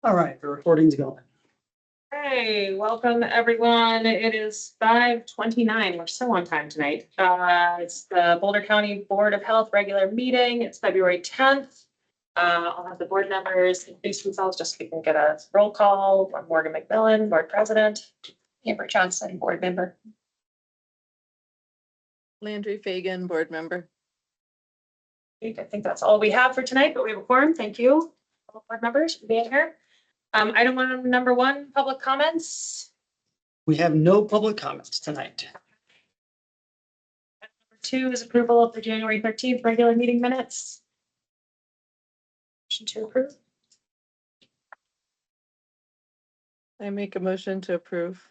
All right, the recording's going. Hey, welcome everyone. It is 5:29. We're so on time tonight. It's the Boulder County Board of Health regular meeting. It's February 10th. I'll have the board members introduce themselves just so we can get a roll call. I'm Morgan McMillan, board president. Amber Johnson, board member. Landry Fagan, board member. I think that's all we have for tonight, but we have a quorum. Thank you, all board members, for being here. Item number one, public comments. We have no public comments tonight. Number two is approval of the January 13th regular meeting minutes. Motion to approve. I make a motion to approve.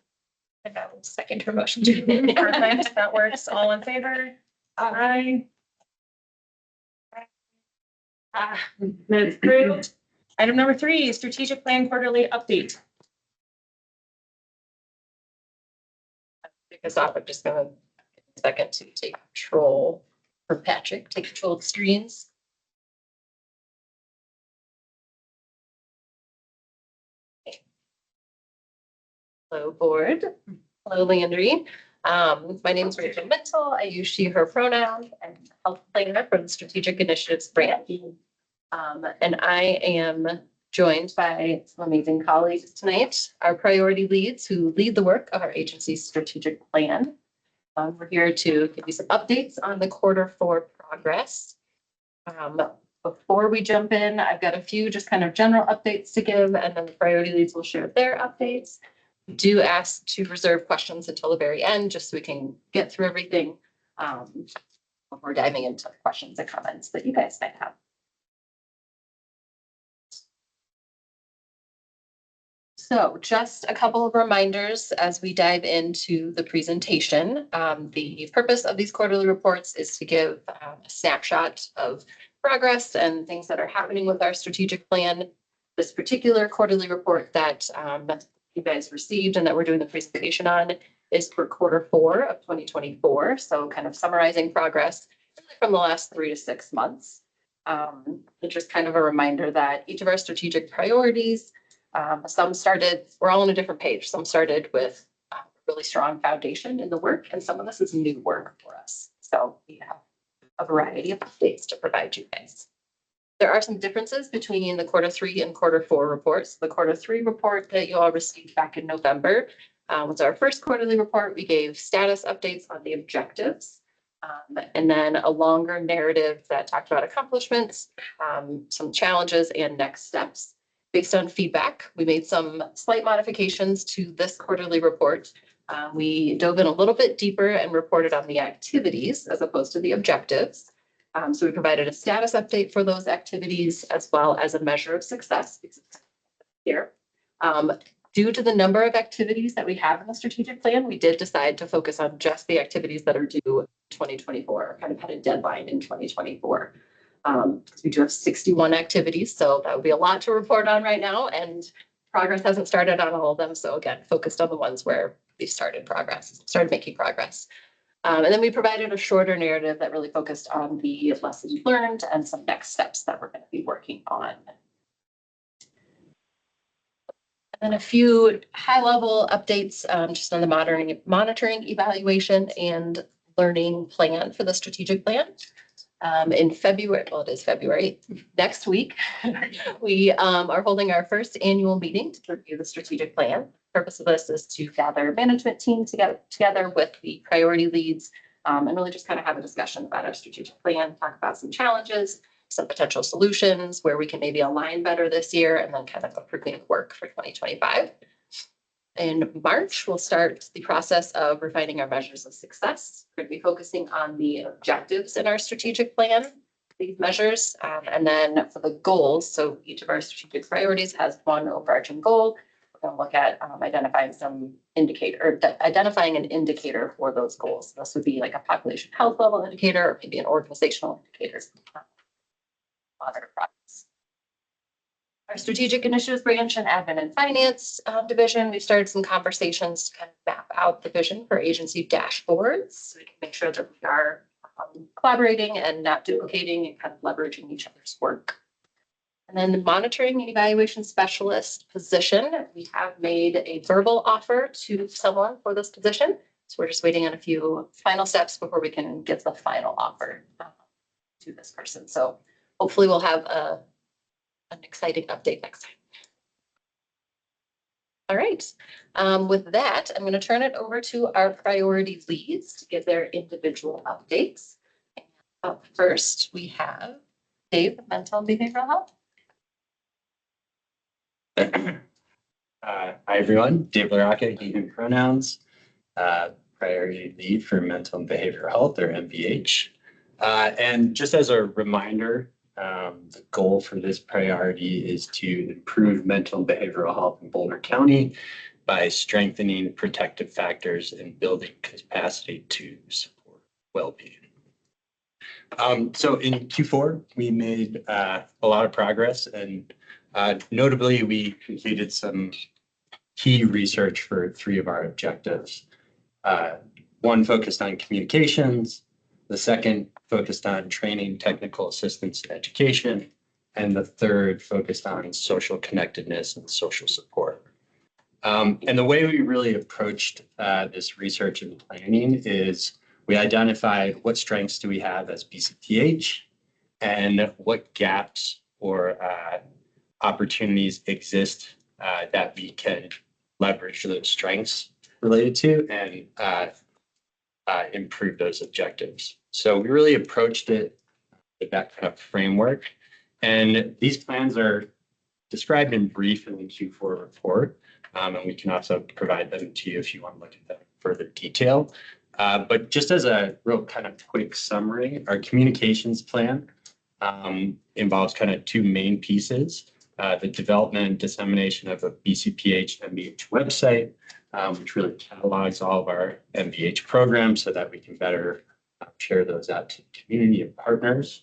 And that was second her motion to approve. Perfect. That works. All in favor? Aye. Minutes approved. Item number three, strategic plan quarterly update. Kick us off. I'm just going to second to take control for Patrick, take control of the screens. Hello, board. Hello, Landry. My name is Rachel Mental. I use she, her pronouns and health planner for the Strategic Initiatives Branch. And I am joined by some amazing colleagues tonight, our priority leads who lead the work of our agency's strategic plan. We're here to give you some updates on the Q4 progress. Before we jump in, I've got a few just kind of general updates to give, and then the priority leads will share their updates. We do ask to reserve questions until the very end, just so we can get through everything before diving into questions and comments that you guys might have. So just a couple of reminders as we dive into the presentation. The purpose of these quarterly reports is to give a snapshot of progress and things that are happening with our strategic plan. This particular quarterly report that you guys received and that we're doing the presentation on is for Q4 of 2024. So kind of summarizing progress from the last 3 to 6 months. It's just kind of a reminder that each of our strategic priorities, some started, we're all on a different page. Some started with a really strong foundation in the work, and some of this is new work for us. So we have a variety of updates to provide you guys. There are some differences between the Q3 and Q4 reports. The Q3 report that you all received back in November was our first quarterly report. We gave status updates on the objectives, and then a longer narrative that talked about accomplishments, some challenges, and next steps. Based on feedback, we made some slight modifications to this quarterly report. We dove in a little bit deeper and reported on the activities as opposed to the objectives. So we provided a status update for those activities as well as a measure of success here. Due to the number of activities that we have in the strategic plan, we did decide to focus on just the activities that are due in 2024, kind of had a deadline in 2024. We do have 61 activities, so that would be a lot to report on right now, and progress hasn't started on all of them. So again, focused on the ones where we've started making progress. And then we provided a shorter narrative that really focused on the lessons learned and some next steps that we're going to be working on. And then a few high-level updates just on the monitoring, evaluation, and learning plan for the strategic plan. In February, well, it is February, next week, we are holding our first annual meeting to review the strategic plan. The purpose of this is to gather management team together with the priority leads and really just kind of have a discussion about our strategic plan, talk about some challenges, some potential solutions where we can maybe align better this year, and then kind of approving work for 2025. In March, we'll start the process of refining our measures of success. We're going to be focusing on the objectives in our strategic plan, these measures, and then for the goals. So each of our strategic priorities has one overarching goal. We're going to look at identifying an indicator for those goals. This would be like a population health level indicator, or maybe an organizational indicator. Monitor progress. Our strategic initiatives branch and admin and finance division, we've started some conversations to kind of map out the vision for agency dashboards so we can make sure that we are collaborating and not duplicating and kind of leveraging each other's work. And then the monitoring and evaluation specialist position, we have made a verbal offer to someone for this position. So we're just waiting on a few final steps before we can give the final offer to this person. So hopefully we'll have an exciting update next time. All right. With that, I'm going to turn it over to our priority leads to give their individual updates. Up first, we have Dave, mental and behavioral health. Hi, everyone. Dave LaRocca, he, him pronouns, priority lead for mental and behavioral health, or MBH. And just as a reminder, the goal for this priority is to improve mental and behavioral health in Boulder County by strengthening protective factors and building capacity to support well-being. So in Q4, we made a lot of progress, and notably, we completed some key research for 3 of our objectives. One focused on communications, the second focused on training, technical assistance, and education, and the third focused on social connectedness and social support. And the way we really approached this research and planning is we identified what strengths do we have as BCPH and what gaps or opportunities exist that we can leverage those strengths related to and improve those objectives. So we really approached it with that kind of framework. And these plans are described in brief in the Q4 report. And we can also provide them to you if you want to look at them in further detail. But just as a real kind of quick summary, our communications plan involves kind of 2 main pieces. The development and dissemination of a BCPH MBH website, which really catalogs all of our MBH programs so that we can better share those out to the community and partners.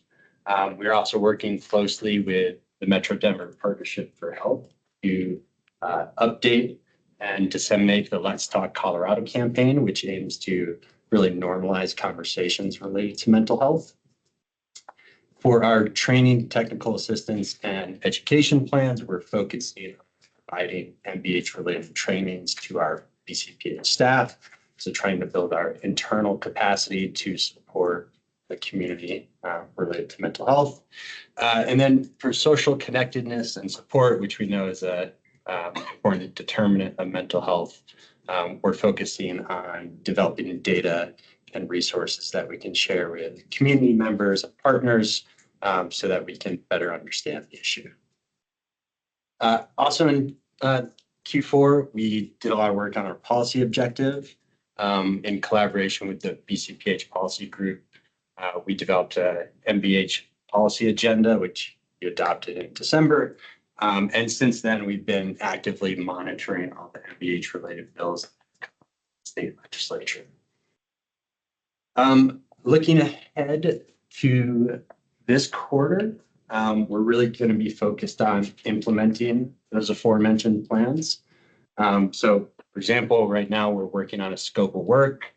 We're also working closely with the Metro Denver Partnership for Health to update and disseminate the Let's Talk Colorado campaign, which aims to really normalize conversations related to mental health. For our training, technical assistance, and education plans, we're focusing on providing MBH-related trainings to our BCPH staff. So trying to build our internal capacity to support the community related to mental health. And then for social connectedness and support, which we know is a important determinant of mental health, we're focusing on developing data and resources that we can share with community members and partners so that we can better understand the issue. Also in Q4, we did a lot of work on our policy objective. In collaboration with the BCPH policy group, we developed a MBH policy agenda, which we adopted in December. And since then, we've been actively monitoring all the MBH related bills in the state legislature. Looking ahead to this quarter, we're really going to be focused on implementing those aforementioned plans. So, for example, right now we're working on a scope of work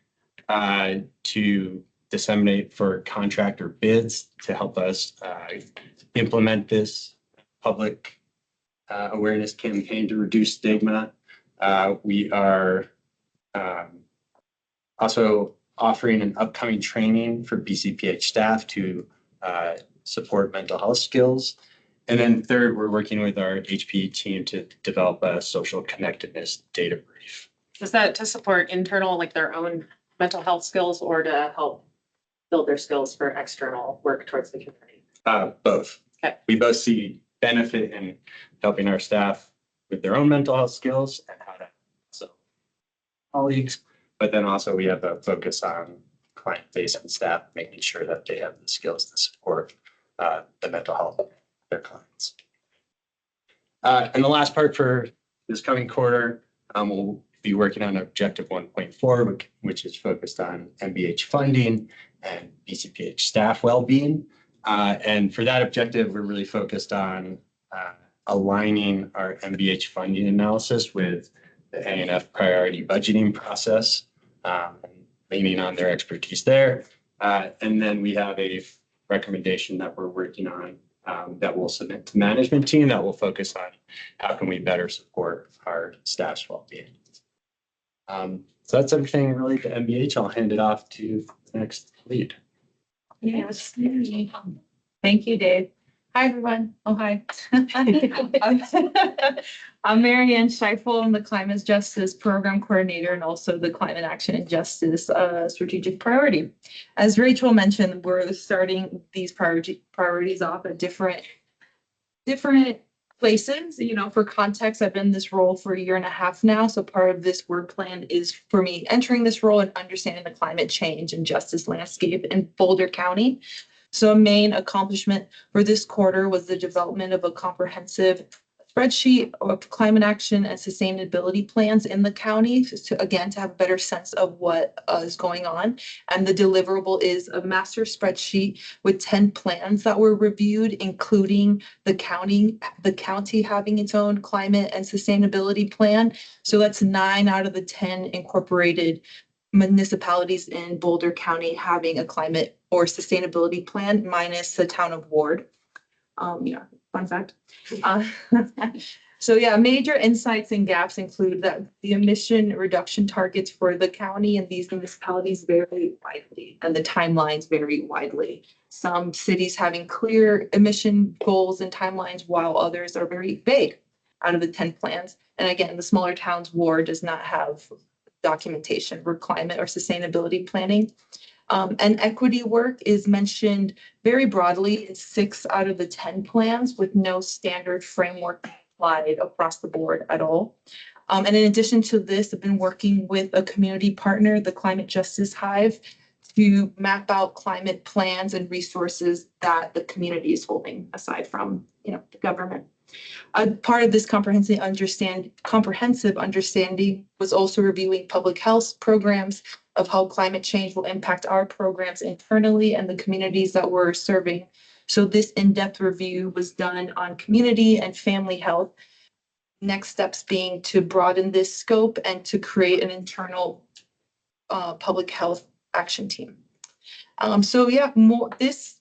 to disseminate for contractor bids to help us implement this public awareness campaign to reduce stigma. We are also offering an upcoming training for BCPH staff to support mental health skills. And then third, we're working with our HPE team to develop a social connectedness data brief. Is that to support internal, like their own mental health skills, or to help build their skills for external work towards the community? Both. Okay. We both see benefit in helping our staff with their own mental health skills and how to so colleagues, but then also we have a focus on client-facing staff, making sure that they have the skills to support the mental health of their clients. And the last part for this coming quarter, we'll be working on Objective 1.4, which is focused on MBH funding and BCPH staff well-being. And for that objective, we're really focused on aligning our MBH funding analysis with the ANF priority budgeting process, and leaning on their expertise there. And then we have a recommendation that we're working on that we'll submit to management team that will focus on how can we better support our staff's well-being. So that's everything really to MBH. I'll hand it off to the next lead. Yes. Thank you, Dave. Hi, everyone. Oh, hi. I'm Mary Ann Scheifel. I'm the Climate Justice Program Coordinator and also the Climate Action and Justice Strategic Priority. As Rachel mentioned, we're starting these priorities off at different places. You know, for context, I've been in this role for a year and a half now. So part of this work plan is for me entering this role and understanding the climate change and justice landscape in Boulder County. So a main accomplishment for this quarter was the development of a comprehensive spreadsheet of climate action and sustainability plans in the county to have a better sense of what is going on. And the deliverable is a master spreadsheet with 10 plans that were reviewed, including the county having its own climate and sustainability plan. So that's 9 out of the 10 incorporated municipalities in Boulder County having a climate or sustainability plan, minus the town of Ward. Fun fact. So yeah, major insights and gaps include that the emission reduction targets for the county and these municipalities vary widely, and the timelines vary widely. Some cities having clear emission goals and timelines, while others are very vague out of the 10 plans. And again, the smaller towns Ward does not have documentation for climate or sustainability planning. And equity work is mentioned very broadly in 6 out of the 10 plans, with no standard framework applied across the board at all. And in addition to this, I've been working with a community partner, the Climate Justice Hive, to map out climate plans and resources that the community is holding aside from, the government. A part of this comprehensive understanding was also reviewing public health programs of how climate change will impact our programs internally and the communities that we're serving. So this in-depth review was done on community and family health. Next steps being to broaden this scope and to create an internal public health action team. This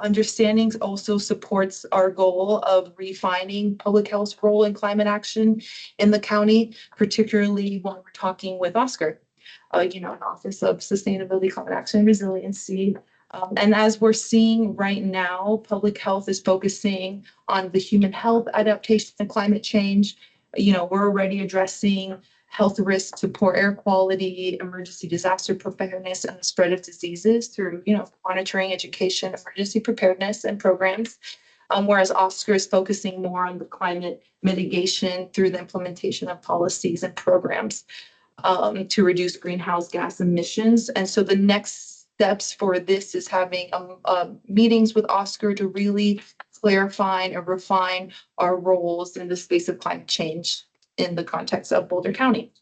understandings also supports our goal of refining public health's role in climate action in the county, particularly when we're talking with Oscar, an Office of Sustainability, Climate Action, and Resiliency. And as we're seeing right now, public health is focusing on the human health adaptation to climate change. We're already addressing health risks to poor air quality, emergency disaster preparedness, and the spread of diseases through, monitoring, education, emergency preparedness and programs. Whereas Oscar is focusing more on the climate mitigation through the implementation of policies and programs to reduce greenhouse gas emissions. And so the next steps for this is having meetings with Oscar to really clarify and refine our roles in the space of climate change in the context of Boulder County.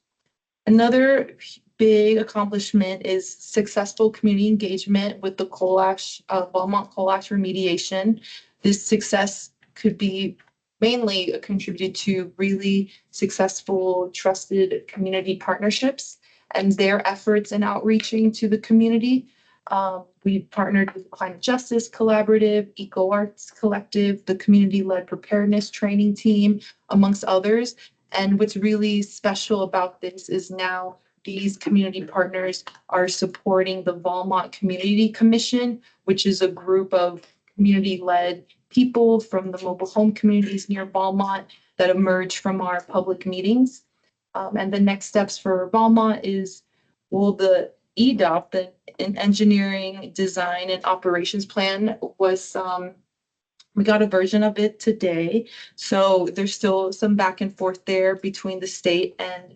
Another big accomplishment is successful community engagement with the coal ash, Belmont coal ash remediation. This success could be mainly contributed to really successful, trusted community partnerships and their efforts in outreaching to the community. We partnered with the Climate Justice Collaborative, Eco Arts Collective, the community-led preparedness training team, amongst others. And what's really special about this is now these community partners are supporting the Valmont Community Commission, which is a group of community-led people from the mobile home communities near Valmont that emerge from our public meetings. And the next steps for Valmont is, the EDOP, the Engineering, Design, and Operations Plan was we got a version of it today. So there's still some back and forth there between the state and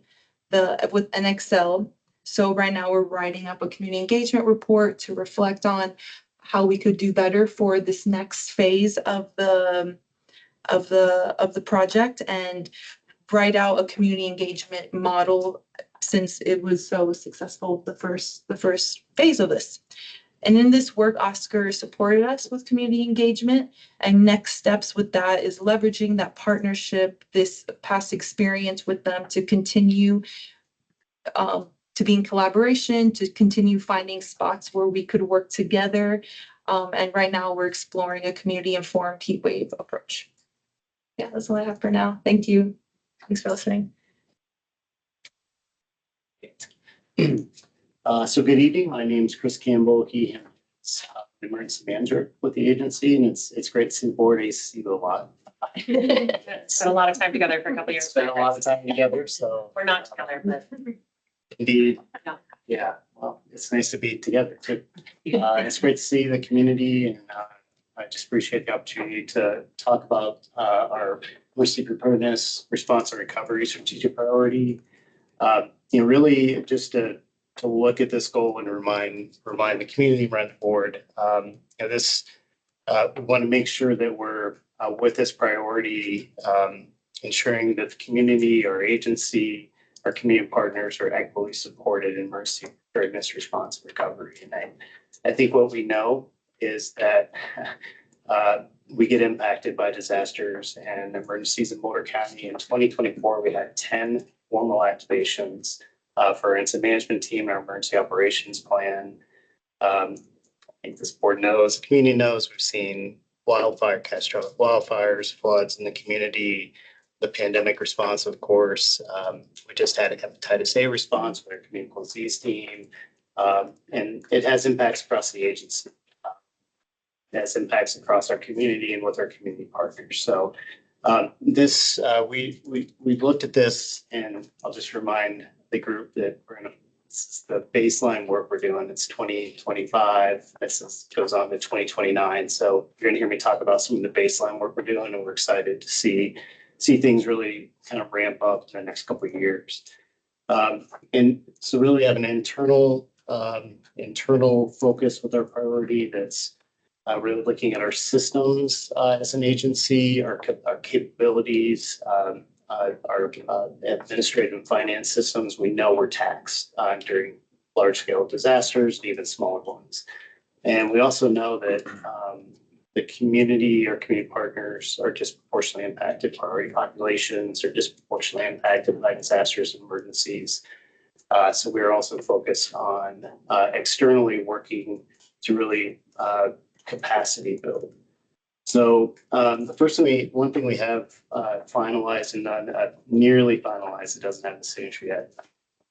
with an Excel. So right now we're writing up a community engagement report to reflect on how we could do better for this next phase of the project and write out a community engagement model since it was so successful the first phase of this. And in this work, Oscar supported us with community engagement. And next steps with that is leveraging that partnership, this past experience with them to continue to be in collaboration, to continue finding spots where we could work together And right now we're exploring a community informed heat wave approach. Yeah, that's all I have for now. Thank you. Thanks for listening. So good evening. My name is Chris Campbell. He is the emergency manager with the agency, and it's great to see the board. I see you a lot. Spent a lot of time together for a couple years. Spent a lot of time together, so. We're not together, but Indeed. Yeah. Yeah, well, it's nice to be together too. It's great to see the community, and I just appreciate the opportunity to talk about our emergency preparedness, response, and recovery strategic priority. Really just to look at this goal and remind the community, remind the board, this, we want to make sure that we're with this priority, ensuring that the community, our agency, our community partners are equally supported in emergency preparedness, response, and recovery. And I think what we know is that we get impacted by disasters and emergencies in Boulder County. In 2024, we had 10 formal activations for our incident management team and our emergency operations plan. I think this board knows, the community knows, we've seen catastrophic wildfires, floods in the community, the pandemic response, of course. We just had a hepatitis A response with our communicable disease team. And it has impacts across the agency. It has impacts across our community and with our community partners. So we've looked at this, and I'll just remind the group that this is the baseline work we're doing. It's 2025. This goes on to 2029. So you're going to hear me talk about some of the baseline work we're doing, and we're excited to see things really kind of ramp up in the next couple of years. And so really have an internal focus with our priority that's really looking at our systems as an agency, our capabilities, our administrative and finance systems. We know we're taxed during large scale disasters and even smaller ones. And we also know that the community, our community partners are disproportionately impacted. Priority populations are disproportionately impacted by disasters and emergencies. So we're also focused on externally working to really capacity build. So one thing we have finalized and not nearly finalized, it doesn't have the signature yet.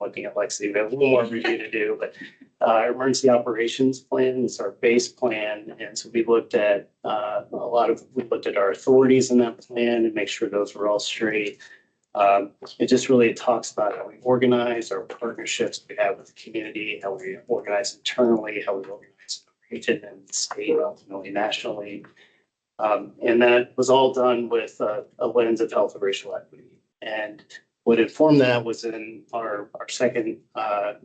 Looking at Lexi, we have a little more review to do, but our emergency operations plan is our base plan. And so we looked at we looked at our authorities in that plan and make sure those were all straight. It just really talks about how we organize our partnerships we have with the community, how we organize internally, how we organize in the region and state, ultimately nationally. And that was all done with a lens of health and racial equity. And what informed that was in our second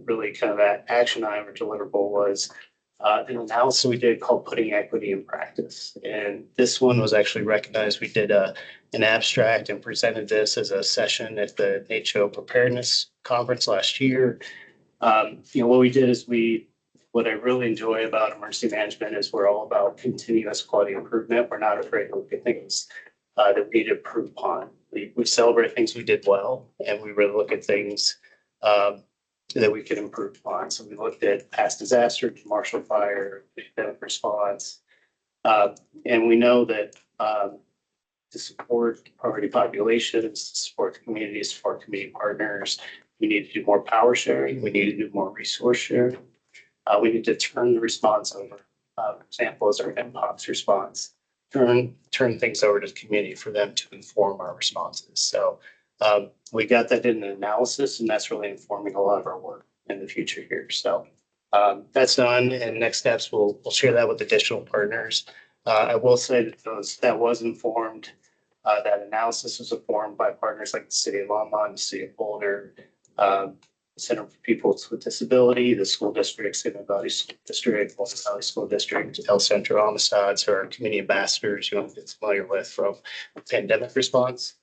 really kind of action item or deliverable was an analysis we did called Putting Equity in Practice. And this one was actually recognized. We did an abstract and presented this as a session at the NACCHO Preparedness Conference last year. What we did is what I really enjoy about emergency management is we're all about continuous quality improvement. We're not afraid to look at things that we need to improve upon. We celebrate things we did well, and we really look at things that we can improve upon. So we looked at past disaster, Marshall Fire, pandemic response, and we know that to support priority populations, to support the communities, support community partners, we need to do more power sharing. We need to do more resource sharing. We need to turn the response over. For example, is our MPOX response. Turn things over to the community for them to inform our responses. So we got that in an analysis, and that's really informing a lot of our work in the future here. So that's done, and next steps we'll share that with additional partners. I will say that was informed. That analysis was informed by partners like the City of Longmont, the City of Boulder, Center for People with Disability, the school districts, Sigmund Valley School District, Boulder Valley School District, El Centro Amistad, so our community ambassadors you want to get familiar with from pandemic response.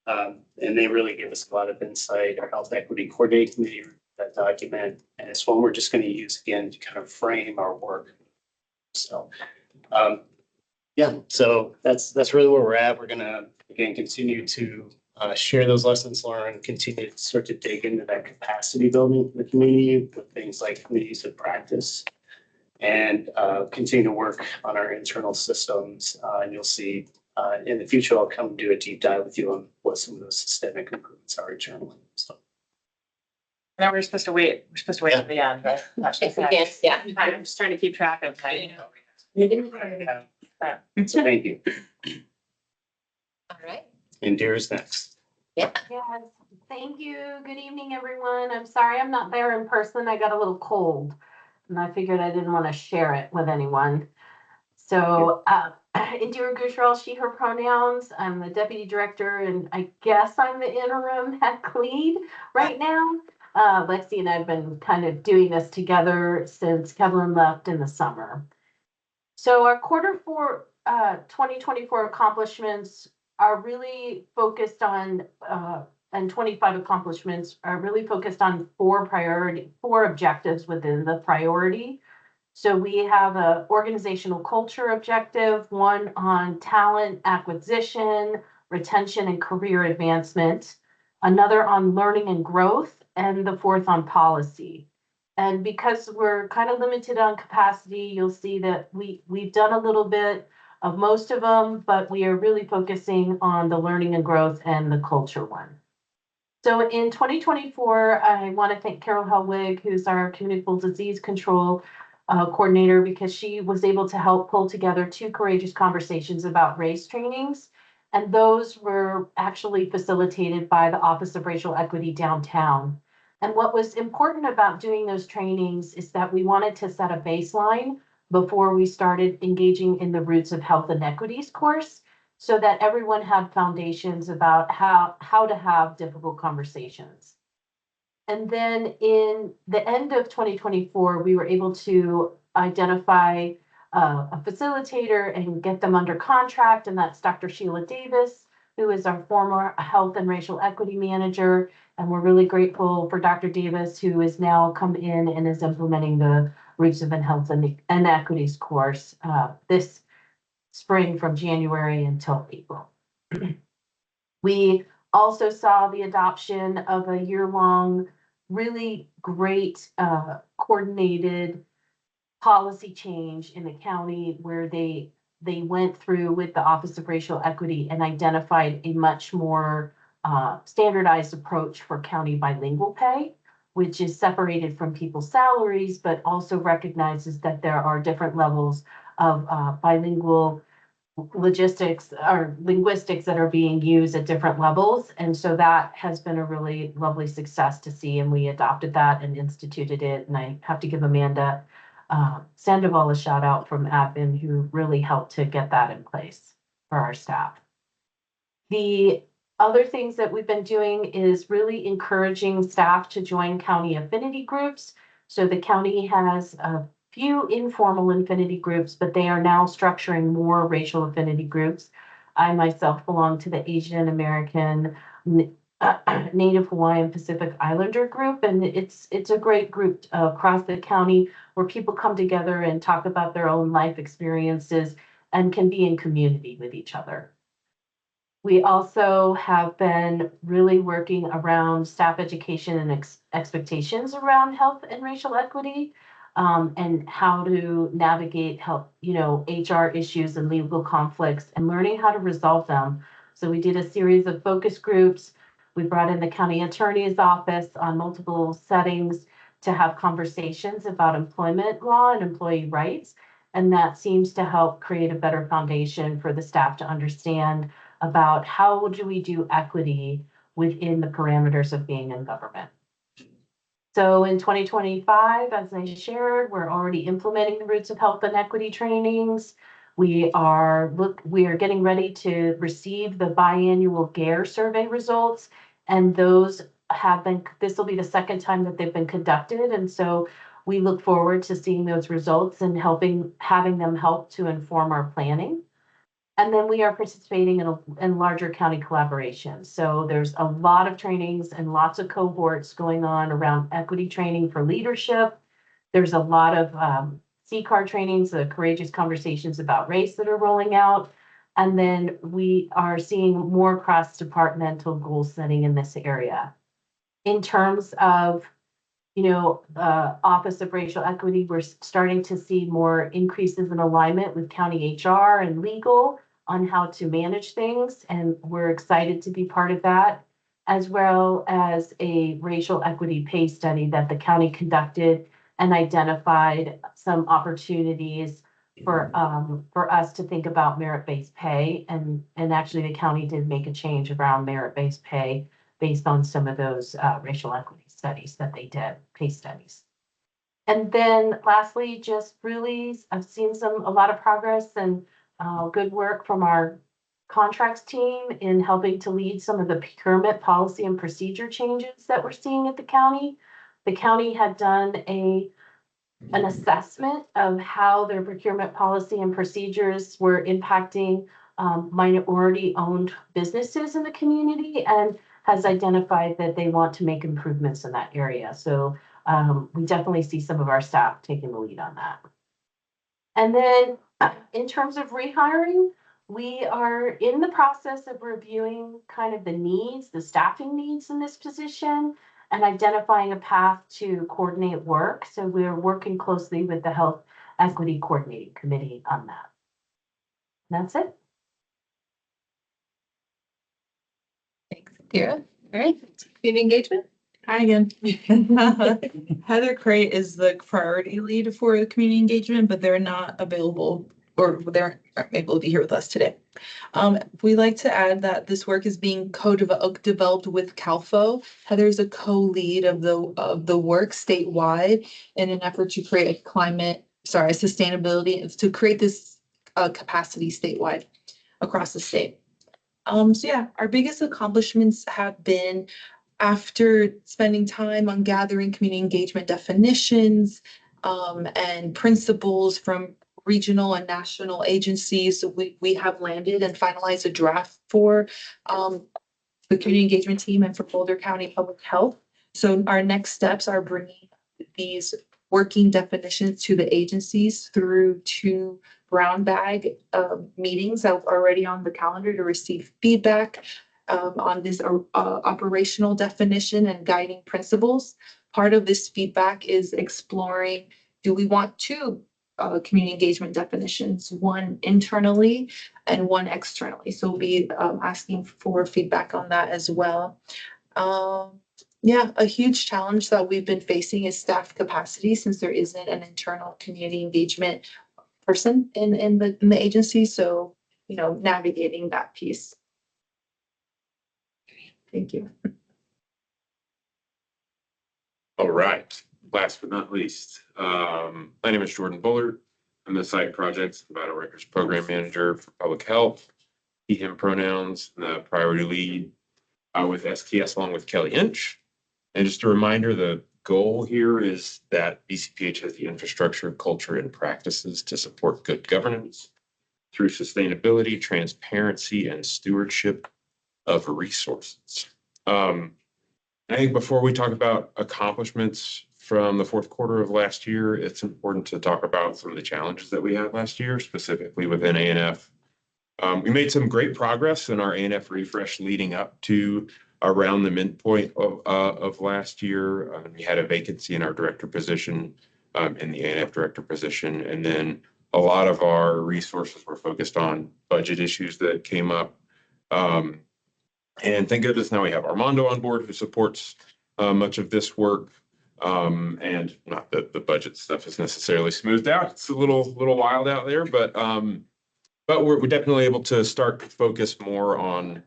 And they really give us a lot of insight. Our Health Equity Coordinating Committee, that document, and it's one we're just going to use again to kind of frame our work. So, so that's really where we're at. We're going to, again, continue to share those lessons learned, continue to start to dig into that capacity building for the community with things like communities of practice. and continue to work on our internal systems. And you'll see in the future, I'll come do a deep dive with you on what some of those systemic improvements are internally. So Now we're supposed to wait to the end, but. that's If we okay. can, yeah. I'm just trying to keep track of. so thank you. All right. And Deer's next. Yeah. Yes, thank you. Good evening, everyone. I'm sorry I'm not there in person. I got a little cold and I figured I didn't want to share it with anyone. So, Indira Gujral, she, her pronouns. I'm the deputy director and I guess I'm the interim head lead right now. Lexi and I have been kind of doing this together since Kevin left in the summer. So our quarter four, 2024 accomplishments are really focused on, and 25 accomplishments are really focused on four objectives within the priority. So we have a organizational culture objective, one on talent acquisition, retention, and career advancement, another on learning and growth, and the fourth on policy. And because we're kind of limited on capacity, you'll see that we've done a little bit of most of them, but we are really focusing on the learning and growth and the culture one. So in 2024, I want to thank Carol Helwig, who's our communicable disease control coordinator, because she was able to help pull together 2 courageous conversations about race trainings. And those were actually facilitated by the Office of Racial Equity downtown. And what was important about doing those trainings is that we wanted to set a baseline before we started engaging in the Roots of Health Inequities course, so that everyone had foundations about how to have difficult conversations. And then in the end of 2024, we were able to identify a facilitator and get them under contract, and that's Dr. Sheila Davis, who is our former health and racial equity manager. And we're really grateful for Dr. Davis, who has now come in and is implementing the Roots of Health and Equities course this spring from January until April. We also saw the adoption of a year-long, really great coordinated policy change in the county where they went through with the Office of Racial Equity and identified a much more standardized approach for county bilingual pay, which is separated from people's salaries, but also recognizes that there are different levels of bilingual logistics or linguistics that are being used at different levels. And so that has been a really lovely success to see. And we adopted that and instituted it. And I have to give Amanda Sandoval a shout out from admin, who really helped to get that in place for our staff. The other things that we've been doing is really encouraging staff to join county affinity groups. So the county has a few informal affinity groups, but they are now structuring more racial affinity groups. I myself belong to the Asian American, Native Hawaiian Pacific Islander group, and it's a great group across the county where people come together and talk about their own life experiences and can be in community with each other. We also have been really working around staff education and expectations around health and racial equity. And how to navigate health, HR issues and legal conflicts and learning how to resolve them. So we did a series of focus groups. We brought in the county attorney's office on multiple settings to have conversations about employment law and employee rights. And that seems to help create a better foundation for the staff to understand about how do we do equity within the parameters of being in government. So in 2025, as I shared, we're already implementing the Roots of Health and Equity trainings. We are getting ready to receive the biannual GARE survey results, and those this will be the second time that they've been conducted. And so we look forward to seeing those results and having them help to inform our planning. And then we are participating in larger county collaborations. So there's a lot of trainings and lots of cohorts going on around equity training for leadership. There's a lot of CCAR trainings, the courageous conversations about race that are rolling out. And then we are seeing more cross-departmental goal setting in this area. In terms of Office of Racial Equity, we're starting to see more increases in alignment with county HR and legal on how to manage things, and we're excited to be part of that, as well as a racial equity pay study that the county conducted and identified some opportunities for us to think about merit-based pay. And actually the county did make a change around merit-based pay based on some of those racial equity studies that they did, pay studies. And then lastly, just really, I've seen a lot of progress and good work from our contracts team in helping to lead some of the procurement policy and procedure changes that we're seeing at the county. The county had done an assessment of how their procurement policy and procedures were impacting minority-owned businesses in the community, and has identified that they want to make improvements in that area. So we definitely see some of our staff taking the lead on that. And then in terms of rehiring, we are in the process of reviewing kind of the needs, the staffing needs in this position, and identifying a path to coordinate work. So we're working closely with the Health Equity Coordinating Committee on that. And that's it. Thanks, Kira. All right, community engagement. Hi again. Heather Crate is the priority lead for the community engagement, but they're not available or they aren't able to be here with us today. We like to add that this work is being co-developed with CalFO. Heather is a co-lead of the work statewide in an effort to create sustainability, to create this capacity statewide across the state. So yeah, our biggest accomplishments have been, after spending time on gathering community engagement definitions and principles from regional and national agencies, we have landed and finalized a draft for the community engagement team and for Boulder County Public Health. So our next steps are bringing these working definitions to the agencies through 2 brown bag meetings that are already on the calendar to receive feedback on this operational definition and guiding principles. Part of this feedback is exploring, do we want 2 community engagement definitions, one internally and one externally? So we'll be asking for feedback on that as well. Yeah, a huge challenge that we've been facing is staff capacity, since there isn't an internal community engagement person in the agency. So, navigating that piece. Thank you. All right, last but not least, my name is Jordan Bullard. I'm the Site Projects and Vital Records Program Manager for Public Health, he, him pronouns, the priority lead with STS along with Kelly Inch. And just a reminder, the goal here is that BCPH has the infrastructure, culture, and practices to support good governance through sustainability, transparency, and stewardship of resources. I think before we talk about accomplishments from the fourth quarter of last year, it's important to talk about some of the challenges that we had last year, specifically within A&F. We made some great progress in our A&F refresh leading up to around the midpoint of last year. We had a vacancy in our director position, in the A&F director position, and then a lot of our resources were focused on budget issues that came up. And thank goodness now we have Armando on board, who supports much of this work. And not that the budget stuff is necessarily smoothed out. It's a little wild out there, but we're definitely able to start to focus more on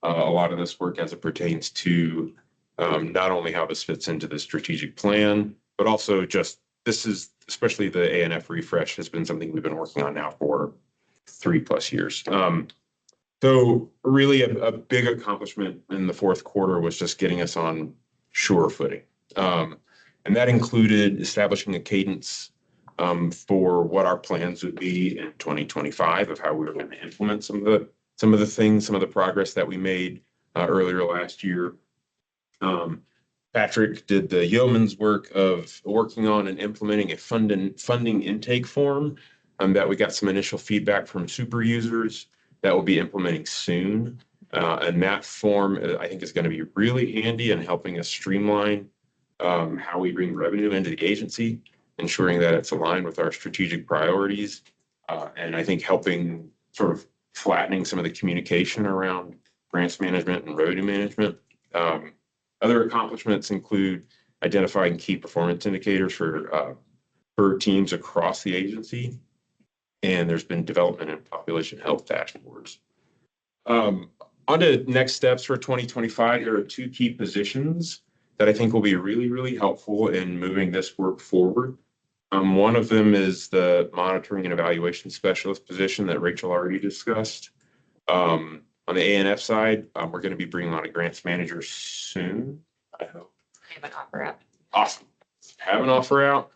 a lot of this work as it pertains to not only how this fits into the strategic plan, but also just this is, especially the A&F refresh, has been something we've been working on now for 3+ years. So really a big accomplishment in the fourth quarter was just getting us on sure footing. And that included establishing a cadence for what our plans would be in 2025 of how we were going to implement some of the progress that we made earlier last year. Patrick did the yeoman's work of working on and implementing a funding intake form that we got some initial feedback from super users that we'll be implementing soon. And that form, I think, is going to be really handy in helping us streamline how we bring revenue into the agency, ensuring that it's aligned with our strategic priorities. And I think helping sort of flattening some of the communication around grants management and revenue management. Other accomplishments include identifying key performance indicators for teams across the agency. And there's been development in population health dashboards. On to next steps for 2025, there are two key positions that I think will be really, really helpful in moving this work forward. One of them is the monitoring and evaluation specialist position that Rachel already discussed. On the ANF side, we're going to be bringing on a grants manager soon, I hope. I have an offer out. Awesome. Have an offer out.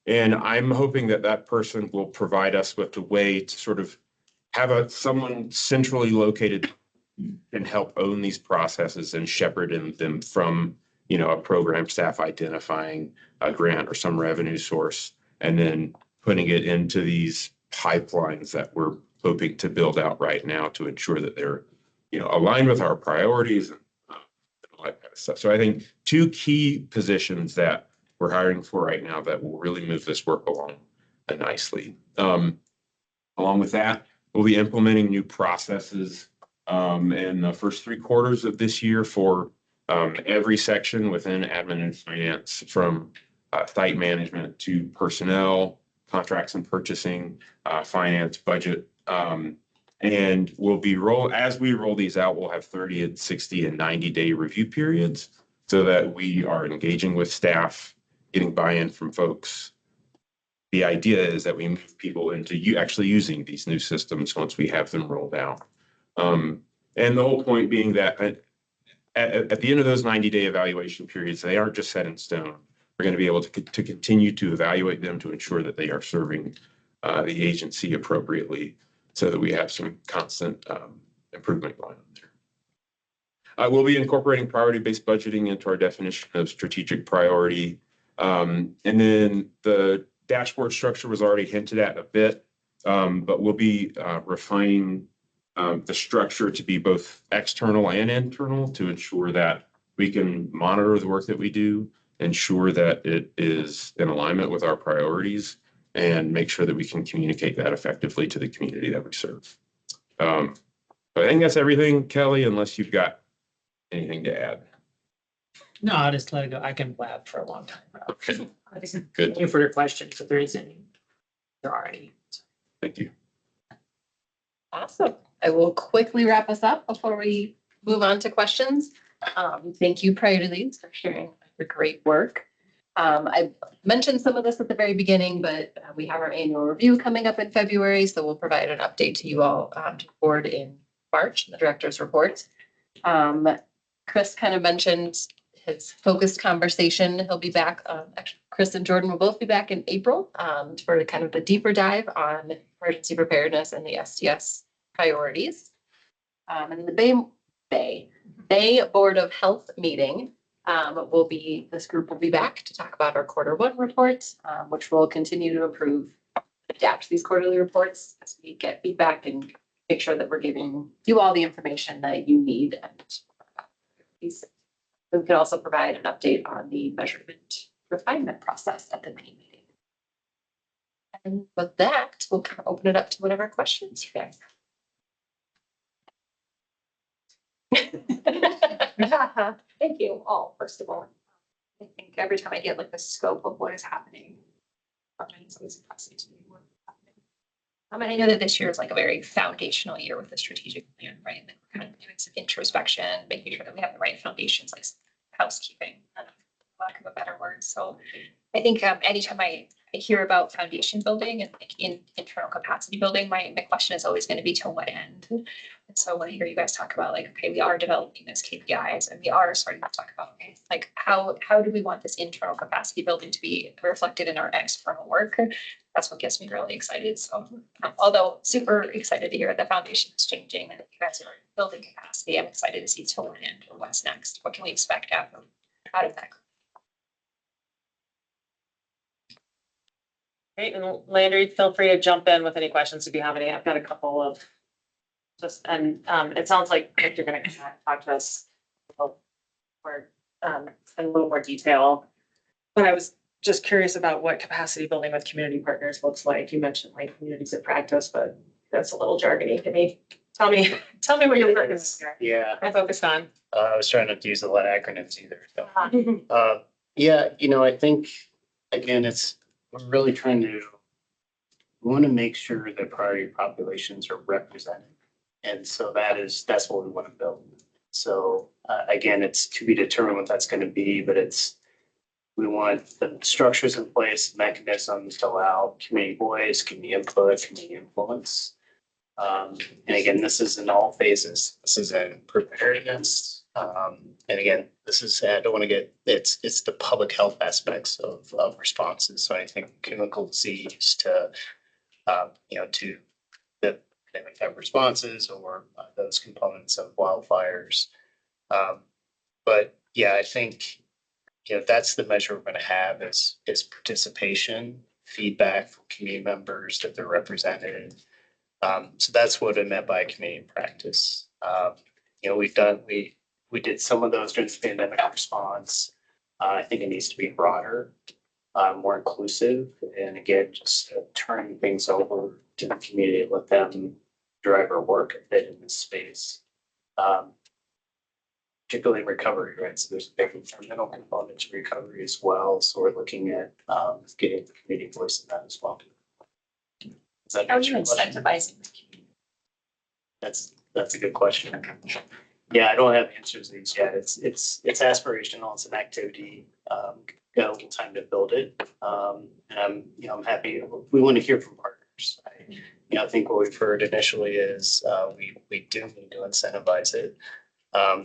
And I'm hoping that that person will provide us with a way to sort of have someone centrally located and help own these processes and shepherd them from, a program staff identifying a grant or some revenue source, and then putting it into these pipelines that we're hoping to build out right now to ensure that they're, aligned with our priorities and all that kind of stuff. So I think two key positions that we're hiring for right now that will really move this work along nicely. Along with that, we'll be implementing new processes in the first 3 quarters of this year for every section within admin and finance, from site management to personnel, contracts and purchasing, finance, budget. And as we roll these out, we'll have 30 and 60 and 90-day review periods so that we are engaging with staff, getting buy-in from folks. The idea is that we move people into actually using these new systems once we have them rolled out. And the whole point being that at the end of those 90-day evaluation periods, they aren't just set in stone. We're going to be able to continue to evaluate them to ensure that they are serving the agency appropriately so that we have some constant improvement going on there. We'll be incorporating priority-based budgeting into our definition of strategic priority. And then the dashboard structure was already hinted at a bit, but we'll be refining the structure to be both external and internal to ensure that we can monitor the work that we do, ensure that it is in alignment with our priorities, and make sure that we can communicate that effectively to the community that we serve. But I think that's everything, Kelly, unless you've got anything to add. No, I'll just let it go. I can blab for a long time. Okay, Thank good. you for your questions. If there is any, there are any. Thank you. Awesome. I will quickly wrap us up before we move on to questions. Thank you, Priority Leads, for sharing your great work. I mentioned some of this at the very beginning, but we have our annual review coming up in February, so we'll provide an update to you all to the board in March, the director's report. Chris kind of mentioned his focused conversation. He'll be back. Actually, Chris and Jordan will both be back in April for kind of a deeper dive on emergency preparedness and the STS priorities. And the Bay Board of Health meeting this group will be back to talk about our Q1 report, which will continue to improve, adapt these quarterly reports as we get feedback and make sure that we're giving you all the information that you need. And we could also provide an update on the measurement refinement process at the main meeting. And with that, we'll kind of open it up to whatever questions you guys have. Thank you all, first of all. I think every time I get like the scope of what is happening, it's always impressive to me what is happening. And I know that this year is like a very foundational year with the strategic plan, right? That we're kind of doing some introspection, making sure that we have the right foundations, like housekeeping, for lack of a better word. So I think anytime I hear about foundation building and like internal capacity building, my question is always going to be to what end? And so when I hear you guys talk about like, okay, we are developing those KPIs and we are starting to talk about, okay, like how do we want this internal capacity building to be reflected in our external work? That's what gets me really excited. So although super excited to hear the foundation is changing and that you guys are building capacity, I'm excited to see to what end or what's next. What can we expect out of that? Great, and Landry, feel free to jump in with any questions if you have any. I've got a couple of it sounds like you're gonna talk to us. Or in a little more detail. But I was just curious about what capacity building with community partners looks like. You mentioned like communities of practice, but that's a little jargony to me. Tell me what you're working with here. Yeah, I focused on. I was trying not to use a lot of acronyms either, so. Yeah, I think, again, we're really trying to, we want to make sure that priority populations are represented. And so that's what we want to build. So, again, it's to be determined what that's going to be, but we want the structures in place, mechanisms to allow community voice, community input, community influence. And again, this is in all phases. This is in preparedness. And again, I don't want to it's the public health aspects of responses. So anything from chemical disease to, to the pandemic type responses or those components of wildfires. But yeah, I think, that's the measure we're going to have is participation, feedback from community members that they're represented. So that's what I meant by community practice. We did some of those during the pandemic response. I think it needs to be broader, more inclusive, and again, just turning things over to the community, let them drive our work a bit in this space. Particularly recovery, right? So there's a big environmental component to recovery as well. So we're looking at getting the community voice in that as well. Does that How are answer you your question? incentivizing the community? That's a good question. Yeah, I don't have answers to these yet. It's aspirational. It's an activity. Got a little time to build it. And I'm happy. We want to hear from partners. I think what we've heard initially is we do need to incentivize it.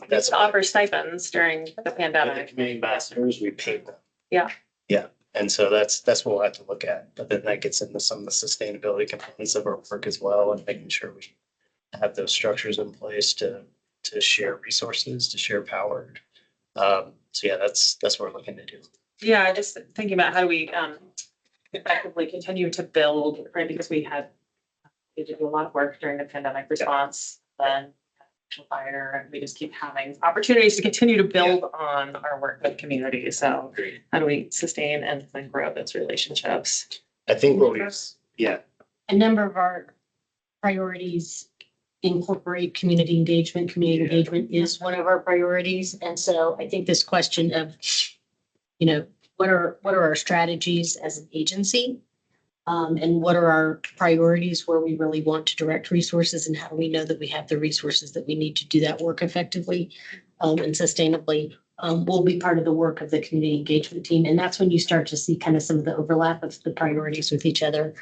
That's offer stipends during the The pandemic. community ambassadors, we pay them. Yeah. Yeah, and so that's what we'll have to look at, but then that gets into some of the sustainability components of our work as well, and making sure we have those structures in place to share resources, to share power. So yeah, that's what we're looking to do. Yeah, just thinking about how do we effectively continue to build, right? Because we did a lot of work during the pandemic response, then fire, and we just keep having opportunities to continue to build on our work with communities. So how do we sustain and then grow those relationships? I think A number of our priorities incorporate community engagement. Community engagement is one of our priorities. And so I think this question of, what are our strategies as an agency? And what are our priorities where we really want to direct resources, and how do we know that we have the resources that we need to do that work effectively and sustainably will be part of the work of the community engagement team. And that's when you start to see kind of some of the overlap of the priorities with each other.